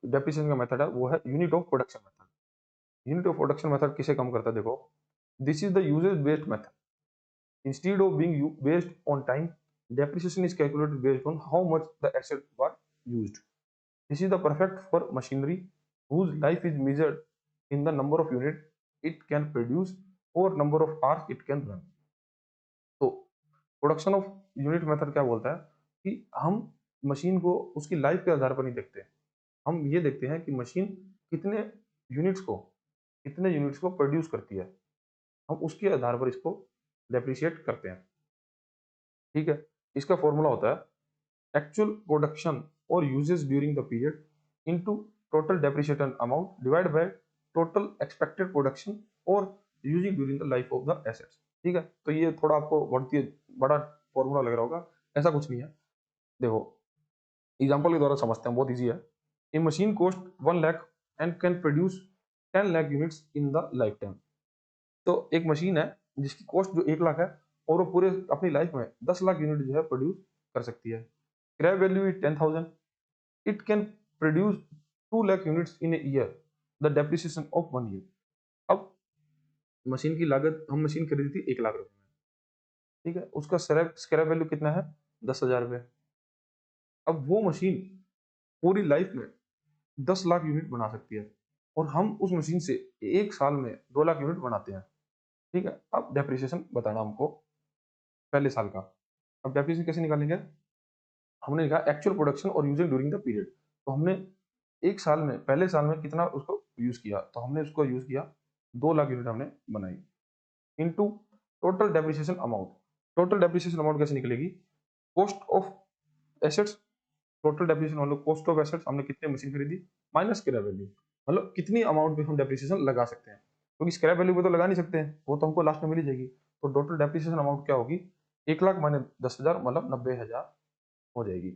डेप्रिसिएशन का मेथड है वो है unit of production method. Unit of production method किसे कम करता है, देखो, this is the usages based method. Instead of being based on time, depreciation is calculated based on how much the assets were used. This is the perfect for machinery whose life is measured in the number of units it can produce or number of hours it can run. तो production of unit method क्या बोलता है कि हम machine को उसकी life के आधार पर नहीं देखते, हम ये देखते हैं कि मशीन कितने यूनिट्स को कितने यूनिट्स को प्रोड्यूस करती है, हम उसके आधार पर इसको डेप्रिशिएट करते हैं। ठीक है, इसका फॉर्मूला होता है एक्चुअल प्रोडक्शन और usage during the period into total depreciation amount divide by total expected production और using during the life of the assets. ठीक है, तो ये थोड़ा आपको बढ़ती बड़ा फॉर्मूला लग रहा होगा, ऐसा कुछ नहीं है। देखो, एग्जांपल के द्वारा समझते हैं, बहुत इजी है। A machine cost 1 lakh and can produce 10 lakh units in the lifetime. तो एक मशीन है जिसकी कॉस्ट जो 1 लाख है, और वो पूरे अपनी लाइफ में 10 लाख यूनिट जो है प्रोड्यूस कर सकती है। Scrap value is 10,000, it can produce 2 lakh units in a year, the depreciation of 1 year. अब मशीन की लागत, हम मशीन खरीदी थी 1 लाख रुपए में, ठीक है, उसका स्क्रैप स्क्रैप वैल्यू कितना है, 10,000 रुपये। अब वो मशीन पूरी लाइफ में 10 लाख यूनिट बना सकती है, और हम उस मशीन से एक साल में 2 लाख यूनिट बनाते हैं। ठीक है, अब डेप्रिसिएशन बताना हमको पहले साल का। अब डेप्रिसिएशन कैसे निकालेंगे, हमने लिखा एक्चुअल प्रोडक्शन और यूजिंग ड्यूरिंग द पीरियड। तो हमने एक साल में, पहले साल में कितना उसको यूज किया, तो हमने उसको यूज किया 2 लाख यूनिट हमने बनाई, into total depreciation amount. Total depreciation amount कैसे निकलेगी, cost of assets, total depreciation मतलब कॉस्ट ऑफ एसेट्स, हमने कितनी मशीन खरीदी, माइनस स्क्रैप वैल्यू, मतलब कितनी अमाउंट पे हम डेप्रिसिएशन लगा सकते हैं, क्योंकि स्क्रैप वैल्यू पे तो लगा नहीं सकते हैं, वो तो हमको लास्ट में मिल ही जाएगी। तो टोटल डेप्रिसिएशन अमाउंट क्या होगी, 1 लाख माइनस 10,000 मतलब 90,000 हो जाएगी।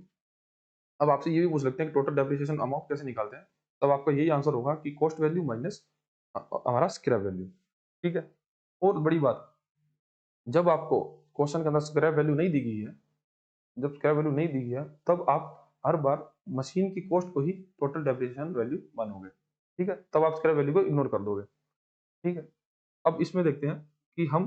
अब आपसे ये भी पूछ सकते हैं कि टोटल डेप्रिसिएशन अमाउंट कैसे निकालते हैं, तब आपका यही आंसर होगा कि कॉस्ट वैल्यू माइनस हमारा स्क्रैप वैल्यू। ठीक है, और बड़ी बात, जब आपको क्वेश्चन के अंदर स्क्रैप वैल्यू नहीं दी गई है, जब स्क्रैप वैल्यू नहीं दी गई है, तब आप हर बार मशीन की कॉस्ट को ही टोटल डेप्रिसिएशन वैल्यू मानोगे। ठीक है, तब आप स्क्रैप वैल्यू को इग्नोर कर दोगे। ठीक है, अब इसमें देखते हैं कि हम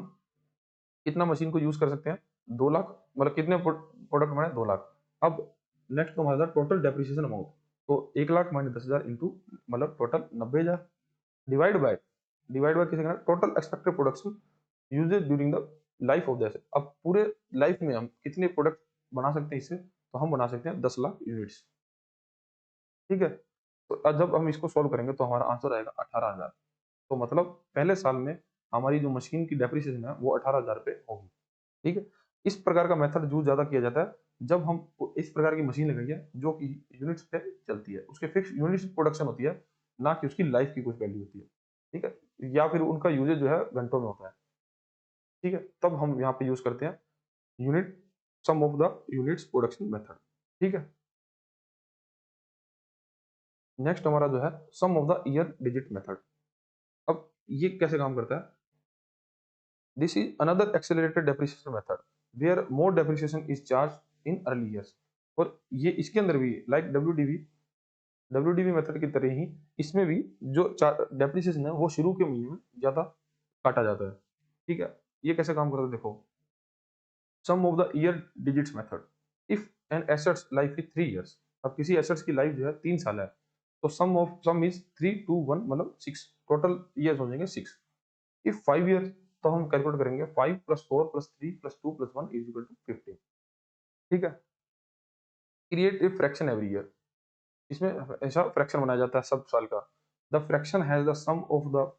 कितना मशीन को यूज कर सकते हैं, 2 लाख, मतलब कितने प्रोडक्ट बने, 2 लाख। अब नेक्स्ट हमारा टोटल डेप्रिसिएशन अमाउंट, तो 1 लाख माइनस 10,000 इंटू मतलब टोटल 90,000, डिवाइड बाय किसे करना, total expected production usages during the life of the asset. अब पूरे लाइफ में हम कितने प्रोडक्ट बना सकते हैं इससे, तो हम बना सकते हैं 10 लाख यूनिट्स। ठीक है, तो जब हम इसको सॉल्व करेंगे तो हमारा आंसर आएगा 18,000। तो मतलब पहले साल में हमारी जो मशीन की डेप्रिसिएशन है वो 18,000 रुपये होगी। ठीक है, इस प्रकार का मेथड यूज ज्यादा किया जाता है जब हम इस प्रकार की मशीन लगाई है जो कि यूनिट्स पे चलती है, उसके फिक्स यूनिट्स प्रोडक्शन होती है, ना कि उसकी लाइफ की कुछ वैल्यू होती है। ठीक है, या फिर उनका यूजेज जो है घंटों में होता है। ठीक है, तब हम यहाँ पे यूज करते हैं unit, sum of the units production method. ठीक है, नेक्स्ट हमारा जो है sum of the year digit method. अब ये कैसे काम करता है, this is another accelerated depreciation method where more depreciation is charge in early years. और ये इसके अंदर भी लाइक डब्ल्यूडीबी मेथड की तरह ही इसमें भी जो डेप्रिसिएशन है वो शुरू के महीने में ज्यादा काटा जाता है। ठीक है, ये कैसे काम करता है देखो, sum of the year digits method, if an assets life is 3 years, अब किसी एसेट्स की लाइफ जो है 3 साल है, तो सम इज 3 2 1 मतलब 6, टोटल ईयर्स हो जाएंगे 6। इफ 5 इयर्स, तो हम कैलकुलेट करेंगे 5 + 4 + 3 + 2 + 1 इज इक्वल टू 15। ठीक है, create a fraction every year, इसमें ऐसा फ्रैक्शन बनाया जाता है सब साल का। The fraction has the sum of the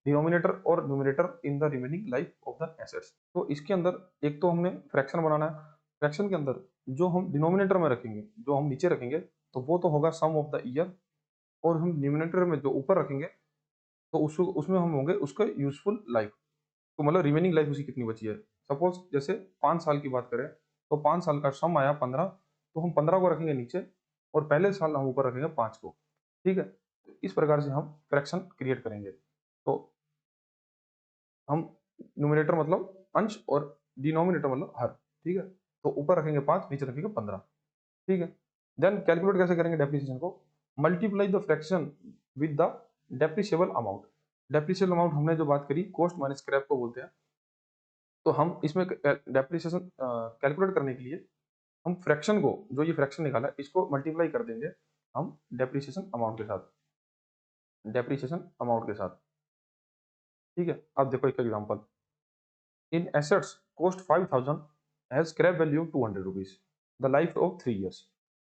denominator और numerator in the remaining life of the assets. तो इसके अंदर एक तो हमने फ्रैक्शन बनाना है, फ्रैक्शन के अंदर जो हम डिनोमिनेटर में रखेंगे, जो हम नीचे रखेंगे, तो वो तो होगा सम ऑफ द ईयर, और हम न्यूमरेटर में जो ऊपर रखेंगे, तो उसमें हम होंगे उसका यूजफुल लाइफ, तो मतलब रिमेनिंग लाइफ उसकी कितनी बची है। सपोज जैसे 5 साल की बात करें, तो 5 साल का सम आया 15, तो हम 15 को रखेंगे नीचे, और पहले साल हम ऊपर रखेंगे 5 को। ठीक है, तो इस प्रकार से हम फ्रैक्शन क्रिएट करेंगे। तो हम न्यूमरेटर मतलब अंश और डिनोमिनेटर मतलब हर। ठीक है, तो ऊपर रखेंगे 5, नीचे रखेंगे 15। ठीक है, देन कैलकुलेट कैसे करेंगे डेप्रिसिएशन को, multiply the fraction with the depreciable amount. Depreciable amount हमने जो बात करी, कॉस्ट माइनस स्क्रैप को बोलते हैं। तो हम इसमें डेप्रिसिएशन कैलकुलेट करने के लिए हम फ्रैक्शन को, जो ये फ्रैक्शन निकाला है, इसको मल्टीप्लाई कर देंगे हम डेप्रिसिएशन अमाउंट के साथ। ठीक है, अब देखो एक example, in assets cost 5000 has scrap value 200 rupees, the life of 3 years.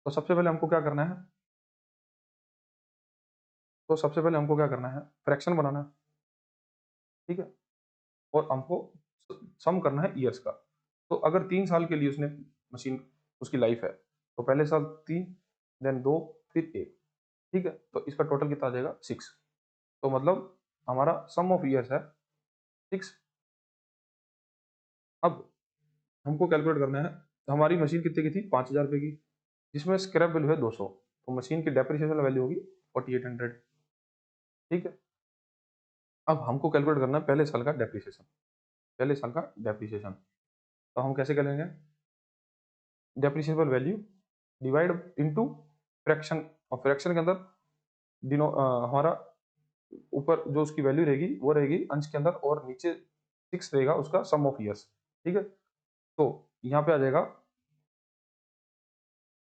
तो सबसे पहले हमको क्या करना है, फ्रैक्शन बनाना है। ठीक है, और हमको सम करना है ईयर्स का। तो अगर 3 साल के लिए उसने मशीन, उसकी लाइफ है, तो पहले साल 3, देन 2, फिर 1। ठीक है, तो इसका टोटल कितना आ जाएगा 6। तो मतलब हमारा सम ऑफ ईयर्स है 6। अब हमको कैलकुलेट करना है, हमारी मशीन कितने की थी, 5000 रुपये की, जिसमें स्क्रैप वैल्यू है 200, तो मशीन की डेप्रिसिएशन वैल्यू होगी 4800। ठीक है, अब हमको कैलकुलेट करना है पहले साल का डेप्रिसिएशन। तो हम कैसे करेंगे, depreciable value divide into fraction, और फ्रैक्शन के अंदर हमारा ऊपर जो उसकी वैल्यू रहेगी वो रहेगी अंश के अंदर, और नीचे 6 रहेगा उसका सम ऑफ ईयर्स। ठीक है, तो यहाँ पे आ जाएगा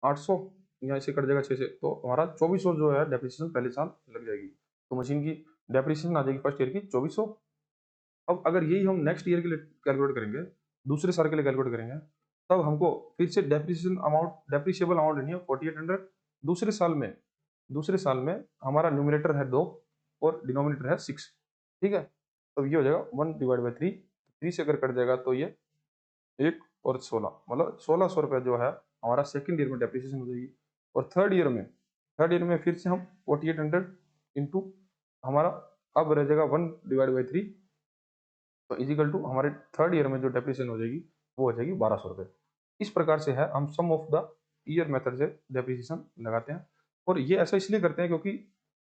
800, यहाँ से कट जाएगा 6 से, तो हमारा 2400 जो है डेप्रिसिएशन पहले साल लग जाएगी। तो मशीन की डेप्रिसिएशन आ जाएगी फर्स्ट ईयर की 2400। अब अगर यही हम नेक्स्ट ईयर के लिए कैलकुलेट करेंगे, दूसरे साल के लिए कैलकुलेट करेंगे, तब हमको फिर से डेप्रिशिएबल अमाउंट लेनी है 4800। दूसरे साल में हमारा न्यूमरेटर है 2 और डिनोमिनेटर है 6। ठीक है, तो ये हो जाएगा 1/3। 3 से अगर कट जाएगा तो ये 1 और 16, मतलब 1600 रुपये जो है हमारा सेकेंड ईयर में डेप्रिसिएशन हो जाएगी। और थर्ड ईयर में फिर से हम 4800 इंटू हमारा अब रह जाएगा 1/3, तो इजिकल टू हमारे थर्ड ईयर में जो डेप्रिसिएशन हो जाएगी वो हो जाएगी 1200 रुपये। इस प्रकार से है हम sum of the year method से डेप्रिसिएशन लगाते हैं। और ये ऐसा इसलिए करते हैं क्योंकि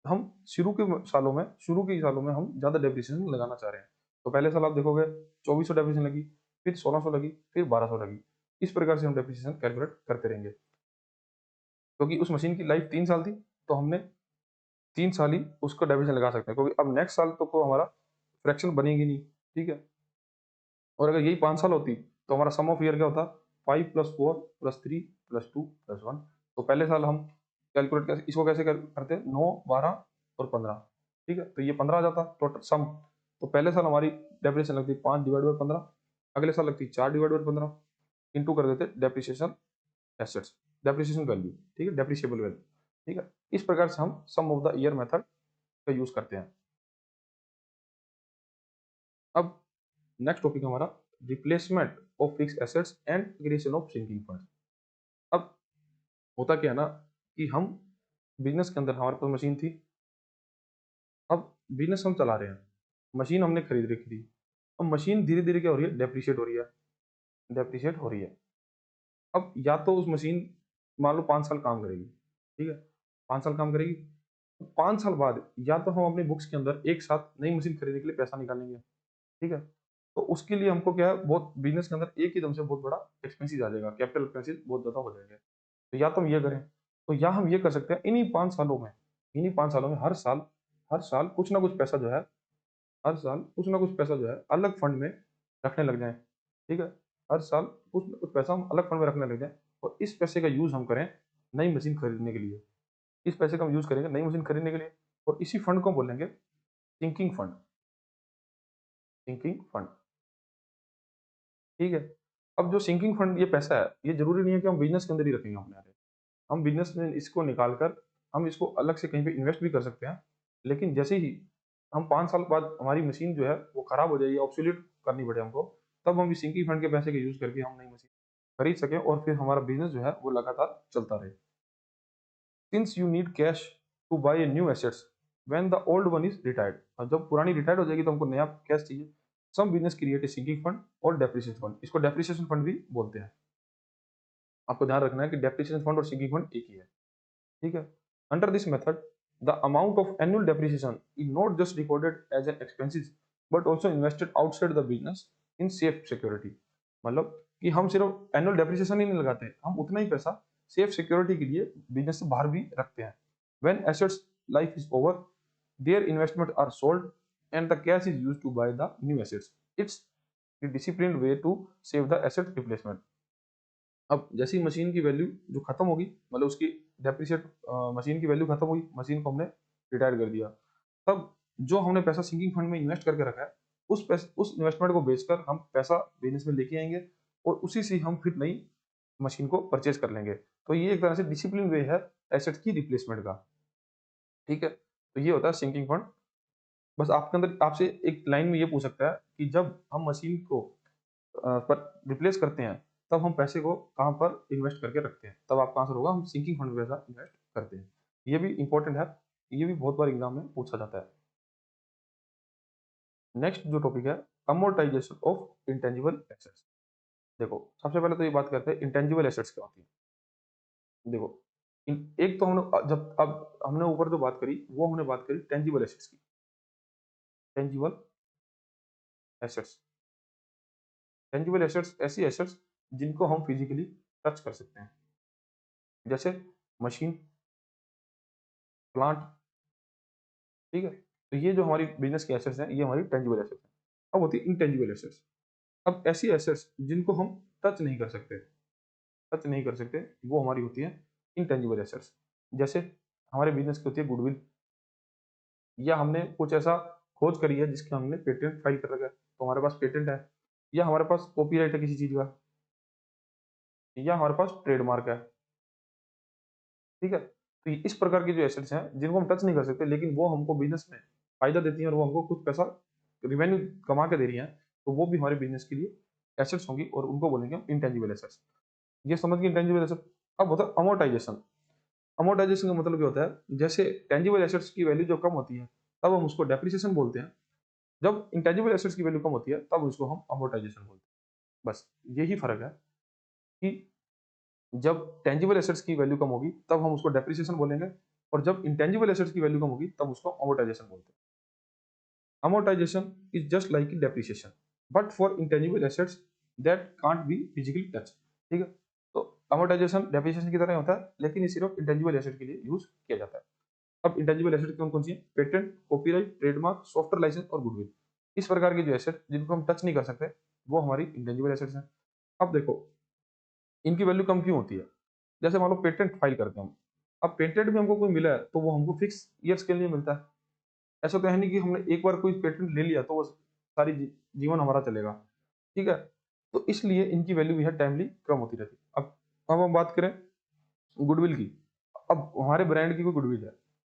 हम शुरू के सालों में हम ज़्यादा डेप्रिसिएशन लगाना चाह रहे हैं। तो पहले साल आप देखोगे 2400 डेप्रिसिएशन लगी, फिर 1600 लगी, फिर 1200 लगी। इस प्रकार से हम डेप्रिसिएशन कैलकुलेट करते रहेंगे, क्योंकि उस मशीन की लाइफ 3 साल थी, तो हमने 3 साल ही उसको डेप्रिसिएशन लगा सकते हैं, क्योंकि अब नेक्स्ट साल तो को हमारा फ्रैक्शन बनेगी नहीं। ठीक है, और अगर यही 5 साल होती, तो हमारा सम ऑफ ईयर क्या होता, 5 + 4 + 3 + 2 + 1। तो पहले साल हम कैलकुलेट कैसे, इसको कैसे करते हैं, 9, 12 और 15। ठीक है, तो ये 15 आ जाता टोटल सम। तो पहले साल हमारी डेप्रिसिएशन लगती 5/15, अगले साल लगती 4/15, इंटू कर देते डेप्रिसिएशन एसेट्स, डेप्रिसिएशन वैल्यू। ठीक है, डेप्रिशिएबल वैल्यू। ठीक है, इस प्रकार से हम sum of the year method का यूज करते हैं। अब नेक्स्ट टॉपिक हमारा replacement of fix assets and creation of sinking fund. अब होता क्या है ना, कि हम बिजनेस के अंदर हमारे पास मशीन थी, अब बिजनेस हम चला रहे हैं, मशीन हमने खरीद रखी थी, अब मशीन धीरे धीरे क्या हो रही है, डेप्रिशिएट हो रही है। अब या तो उस मशीन मान लो 5 साल काम करेगी, ठीक है, 5 साल काम करेगी, 5 साल बाद या तो हम अपनी बुक्स के अंदर एक साथ नई मशीन खरीदने के लिए पैसा निकालेंगे। ठीक है, तो उसके लिए हमको क्या है, बहुत बिजनेस के अंदर एक ही दम से बहुत बड़ा एक्सपेंसिस आ जाएगा, कैपिटल एक्सपेंसिस बहुत ज़्यादा हो जाएंगे। तो या तो हम ये करें, तो या हम ये कर सकते हैं, इन्हीं 5 सालों में हर साल कुछ ना कुछ पैसा जो है हर साल कुछ ना कुछ पैसा जो है अलग फंड में रखने लग जाएं। ठीक है, हर साल कुछ ना कुछ पैसा हम अलग फंड में रखने लग जाएं और इस पैसे का यूज हम करें नई मशीन खरीदने के लिए। इस पैसे का हम यूज करेंगे नई मशीन खरीदने के लिए और इसी फंड को बोलेंगे सिंकिंग फंड। सिंकिंग फंड, ठीक है। अब जो सिंकिंग फंड ये पैसा है, ये जरूरी नहीं है कि हम बिजनेस के अंदर ही रखेंगे अपने यहाँ। हम बिजनेस में इसको निकाल कर हम इसको अलग से कहीं पे इन्वेस्ट भी कर सकते हैं। लेकिन जैसे ही हम 5 साल बाद हमारी मशीन जो है वो खराब हो जाएगी, ऑब्सोल्यूट करनी पड़े हमको, तब हम इस सिंकिंग फंड के पैसे के यूज करके हम नई मशीन खरीद सकें और फिर हमारा बिजनेस जो है वो लगातार चलता रहे। Since you need cash to buy a new assets when the old one is retired, और जब पुरानी रिटायर्ड हो जाएगी तो हमको नया कैश चाहिए। Some business create a sinking fund और डेप्रिसिएशन फंड, इसको डेप्रिसिएशन फंड भी बोलते हैं। आपको ध्यान रखना है कि डेप्रिसिएशन फंड और सिंकिंग फंड एक ही है। ठीक है। Under this method the amount of annual depreciation is not just recorded as an expenses but also invested outside the business in safe security. मतलब कि हम सिर्फ एनुअल डेप्रिसिएशन ही नहीं लगाते, हम उतना ही पैसा सेफ सिक्योरिटी के लिए बिजनेस से बाहर भी रखते हैं। When assets life is over, there investment are sold and the cash is used to buy the new assets. It's the disciplined way to save the asset replacement. अब जैसी machine की वैल्यू जो खत्म होगी, मतलब उसकी डेप्रिसिएट मशीन की value खत्म हुई, मशीन को हमने रिटायर कर दिया, तब जो हमने पैसा सिंकिंग फंड में इन्वेस्ट करके रखा है, उस इन्वेस्टमेंट को बेचकर हम पैसा बिजनेस में लेके आएंगे और उसी से हम फिर नई मशीन को परचेज कर लेंगे। तो ये एक तरह से डिसिप्लिन वे है एसेट की रिप्लेसमेंट का। ठीक है, तो ये होता है सिंकिंग फंड। बस आपके अंदर आपसे एक लाइन में ये पूछ सकता है कि जब हम मशीन को पर रिप्लेस करते हैं, तब हम पैसे को कहाँ पर इन्वेस्ट करके रखते हैं, तब आपका आंसर होगा हम सिंकिंग फंड में पैसा इन्वेस्ट करते हैं। ये भी इंपॉर्टेंट है, ये भी बहुत बार एग्जाम में पूछा जाता है। नेक्स्ट जो टॉपिक है, अमोर्टाइजेशन ऑफ इंटेंजिबल एसेट्स। देखो सबसे पहले तो ये बात करते हैं इंटेंजिबल एसेट्स क्या होती है। देखो एक तो हमने जब अब हमने ऊपर जो बात करी वो हमने बात करी टेंजिबल एसेट्स की। टेंजिबल एसेट्स, टेंजिबल एसेट्स ऐसी एसेट्स जिनको हम फिजिकली टच कर सकते हैं, जैसे मशीन, प्लांट। ठीक है, तो ये जो हमारी बिजनेस की एसेट्स हैं ये हमारी टेंजिबल एसेट्स हैं। अब होती है इंटेंजिबल एसेट्स। अब ऐसी एसेट्स जिनको हम टच नहीं कर सकते, टच नहीं कर सकते, वो हमारी होती है इंटेंजिबल एसेट्स। जैसे हमारे बिजनेस की होती है गुडविल, या हमने कुछ ऐसा खोज करी है जिसके हमने पेटेंट फाइल कर रखा है तो हमारे पास पेटेंट है, या हमारे पास कॉपीराइट है किसी चीज का, या हमारे पास ट्रेडमार्क है। ठीक है, तो इस प्रकार की जो एसेट्स हैं जिनको हम टच नहीं कर सकते लेकिन वो हमको बिजनेस में फायदा देती हैं और वो हमको कुछ पैसा रिवेन्यू कमा के दे रही हैं, तो वो भी हमारे बिजनेस के लिए एसेट्स होंगी और उनको बोलेंगे हम इंटेंजिबल एसेट्स। ये समझ गए इंटेंजिबल एसेट। अब होता है अमोर्टाइजेशन। अमोर्टाइजेशन का मतलब क्या होता है, जैसे टेंजिबल एसेट्स की वैल्यू जब कम होती है तब हम उसको डेप्रिसिएशन बोलते हैं, जब इंटेंजिबल एसेट्स की वैल्यू कम होती है तब उसको हम अमोर्टाइजेशन बोलते हैं। बस यही फर्क है कि जब टेंजिबल एसेट्स की वैल्यू कम होगी तब हम उसको डेप्रिसिएशन बोलेंगे, और जब इंटेंजिबल एसेट्स की वैल्यू कम होगी तब उसको अमोर्टाइजेशन बोलते हैं। Amortisation is just like depreciation but for intangible assets that can't be physically touch. ठीक है, तो अमोर्टाइजेशन डेप्रिसिएशन की तरह होता है लेकिन ये सिर्फ इंटेंजिबल एसेट के लिए यूज किया जाता है। अब इंटेंजिबल एसेट कौन कौन सी है, patent, copyright, trademark, software license और गुडविल। इस प्रकार के जो एसेट जिनको हम टच नहीं कर सकते वो हमारी इंटेंजिबल एसेट्स हैं। अब देखो इनकी वैल्यू कम क्यों होती है, जैसे मान लो पेटेंट फाइल करते हैं हम, अब पेटेंट भी हमको कोई मिला है तो वो हमको फिक्स ईयर्स के लिए मिलता है। ऐसा तो है नहीं कि हमने एक बार कोई पेटेंट ले लिया तो वो सारी जीवन हमारा चलेगा। ठीक है, तो इसलिए इनकी वैल्यू भी है टाइमली कम होती रहती है। अब हम बात करें गुडविल की। अब हमारे ब्रांड की कोई गुडविल है,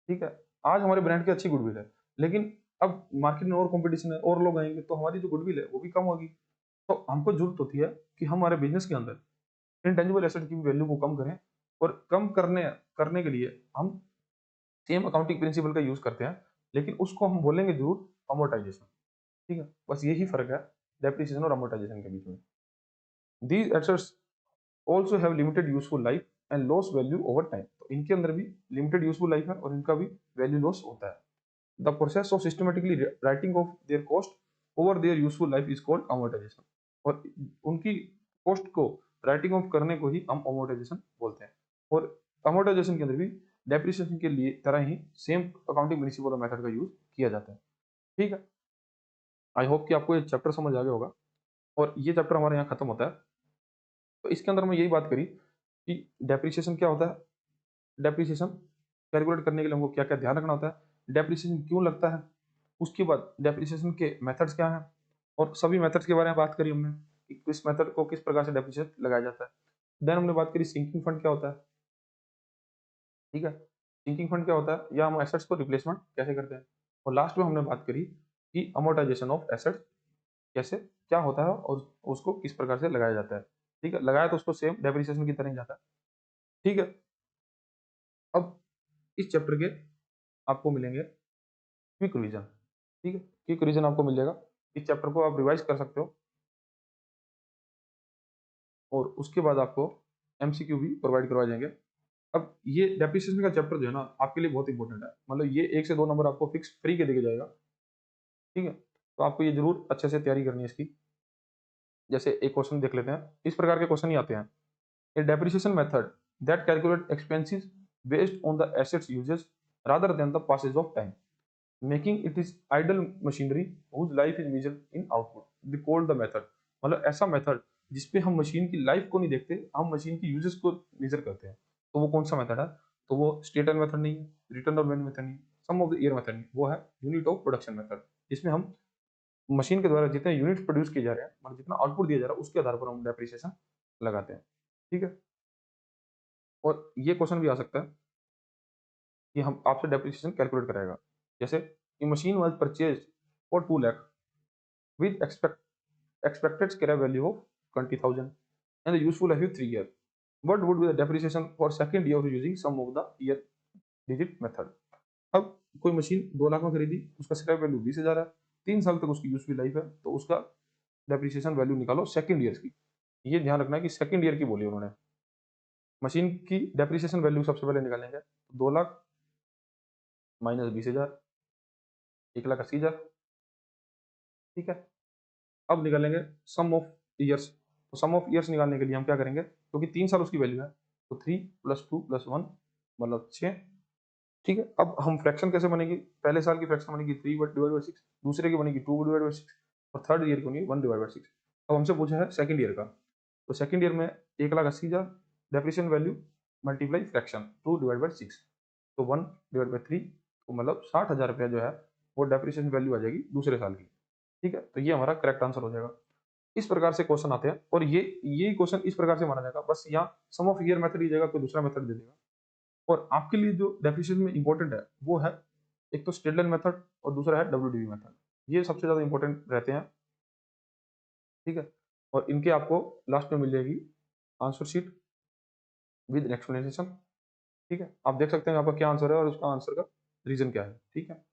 ठीक है, आज हमारे ब्रांड की अच्छी गुडविल है, लेकिन अब मार्केट में और कंपटीशन है और लोग आएंगे तो हमारी जो गुडविल है वो भी कम होगी। तो हमको जरूरत होती है कि हम हमारे बिजनेस के अंदर इनटेंजिबल एसेट की वैल्यू को कम करें, और कम करने करने के लिए हम सेम अकाउंटिंग प्रिंसिपल का यूज करते हैं, लेकिन उसको हम बोलेंगे जरूर अमोर्टाइजेशन। ठीक है, बस यही फर्क है डेप्रिसिएशन और अमोर्टाइजेशन के बीच में। These assets also have limited useful life and loss value over time. तो इनके अंदर भी लिमिटेड यूजफुल लाइफ है और इनका भी वैल्यू लॉस होता है। The process of systematically writing off their cost over their useful life is called amortization. और उनकी कॉस्ट को राइटिंग ऑफ करने को ही हम अमोर्टाइजेशन बोलते हैं। और अमोर्टाइजेशन के अंदर भी डेप्रिसिएशन के लिए तरह ही सेम अकाउंटिंग प्रिंसिपल और मेथड का यूज किया जाता है। ठीक है, आई होप कि आपको ये चैप्टर समझ आ गया होगा और ये चैप्टर हमारे यहाँ खत्म होता है। तो इसके अंदर मैं यही बात करी कि डेप्रिसिएशन क्या होता है, डेप्रिसिएशन कैलकुलेट करने के लिए हमको क्या क्या ध्यान रखना होता है, डेप्रिसिएशन क्यों लगता है, उसके बाद डेप्रिसिएशन के मेथड्स क्या हैं, और सभी मेथड्स के बारे में बात करी हमने कि किस मेथड को किस प्रकार से डेप्रिसिएशन लगाया जाता है। देन हमने बात करी सिंकिंग फंड क्या होता है, ठीक है, सिंकिंग फंड क्या होता है या हम एसेट्स को रिप्लेसमेंट कैसे करते हैं, और लास्ट में हमने बात करी कि अमोर्टाइजेशन ऑफ एसेट्स कैसे क्या होता है और उसको किस प्रकार से लगाया जाता है। ठीक है, लगाया तो उसको सेम डेप्रिसिएशन की तरह ही जाता है। ठीक है, अब इस चैप्टर के आपको मिलेंगे क्विक रिवीजन। ठीक है, क्विक रिवीजन आपको मिल जाएगा, इस चैप्टर को आप रिवाइज कर सकते हो और उसके बाद आपको एमसीक्यू भी प्रोवाइड करवाए जाएंगे। अब ये डेप्रिसिएशन का चैप्टर जो है ना आपके लिए बहुत इंपॉर्टेंट है, मतलब ये 1 से 2 नंबर आपको फिक्स फ्री के देके जाएगा। ठीक है, तो आपको ये जरूर अच्छे से तैयारी करनी है इसकी। जैसे एक क्वेश्चन देख लेते हैं, इस प्रकार के क्वेश्चन ही आते हैं। A depreciation method that calculate expenses based on the assets usage rather than the passage of time, making it is idle machinery whose life is measured in output, they call the method। मतलब ऐसा method जिसपे हम machine की life को नहीं देखते, हम machine की यूजेस को मेजर करते हैं, तो वो कौन सा मेथड है, तो वो स्टेट एंड मेथड नहीं है, रिटर्न ऑफ वैल्यू मेथड नहीं है, sum of the year method नहीं है, वो है यूनिट ऑफ प्रोडक्शन मेथड, जिसमें हम मशीन के द्वारा जितने यूनिट प्रोड्यूस किए जा रहे हैं, मतलब जितना आउटपुट दिया जा रहा है उसके आधार पर हम डेप्रिसिएशन लगाते हैं। ठीक है, और ये क्वेश्चन भी आ सकता है कि हम आपसे डेप्रिसिएशन कैलकुलेट कराएगा, जैसे कि machine was purchase for 2 lakh with expected scrap value of 20,000 and the useful life is 3 years. What would be the depreciation for second year of using some of the year digit method? अब कोई machine 2 lakh में खरीदी, उसका scrap value 20,000 है, 3 साल तक उसकी useful life है, तो उसका डेप्रिसिएशन वैल्यू निकालो सेकंड ईयर की। ये ध्यान रखना है कि सेकंड ईयर की बोली उन्होंने। मशीन की डेप्रिसिएशन वैल्यू सबसे पहले निकालेंगे, 2 लाख माइनस 20,000, 1,80,000। ठीक है, अब निकालेंगे सम ऑफ ईयर्स। तो सम ऑफ ईयर्स निकालने के लिए हम क्या करेंगे, क्योंकि 3 साल उसकी वैल्यू है, तो 3 + 2 + 1 मतलब 6। ठीक है, अब हम फ्रैक्शन कैसे बनेगी, पहले साल की फ्रैक्शन बनेगी 3/6, दूसरे की बनेगी 2/6 और थर्ड ईयर की बनेगी 1/6। अब हमसे पूछा है सेकंड ईयर का, तो सेकंड ईयर में 1,80,000 डेप्रिसिएशन वैल्यू मल्टीप्लाई फ्रैक्शन 2/6, तो 1/3, तो मतलब 60,000 रुपया जो है वो डेप्रिसिएशन वैल्यू आ जाएगी दूसरे साल की। ठीक है, तो ये हमारा करेक्ट आंसर हो जाएगा। इस प्रकार से क्वेश्चन आते हैं और ये क्वेश्चन इस प्रकार से माना जाएगा, बस यहाँ सम ऑफ ईयर मेथड की जगह कोई दूसरा मेथड दे देगा। और आपके लिए जो डेफिनेशन में इंपॉर्टेंट है वो है एक तो स्ट्रेट लाइन मेथड और दूसरा है डब्ल्यूडीवी मेथड, ये सबसे ज्यादा इंपॉर्टेंट रहते हैं। ठीक है, और इनके आपको लास्ट में मिल जाएगी आंसर शीट विद एक्सप्लेनेशन। ठीक है, आप देख सकते हैं यहाँ पर क्या आंसर है और उसका आंसर का रीजन क्या है। ठीक है।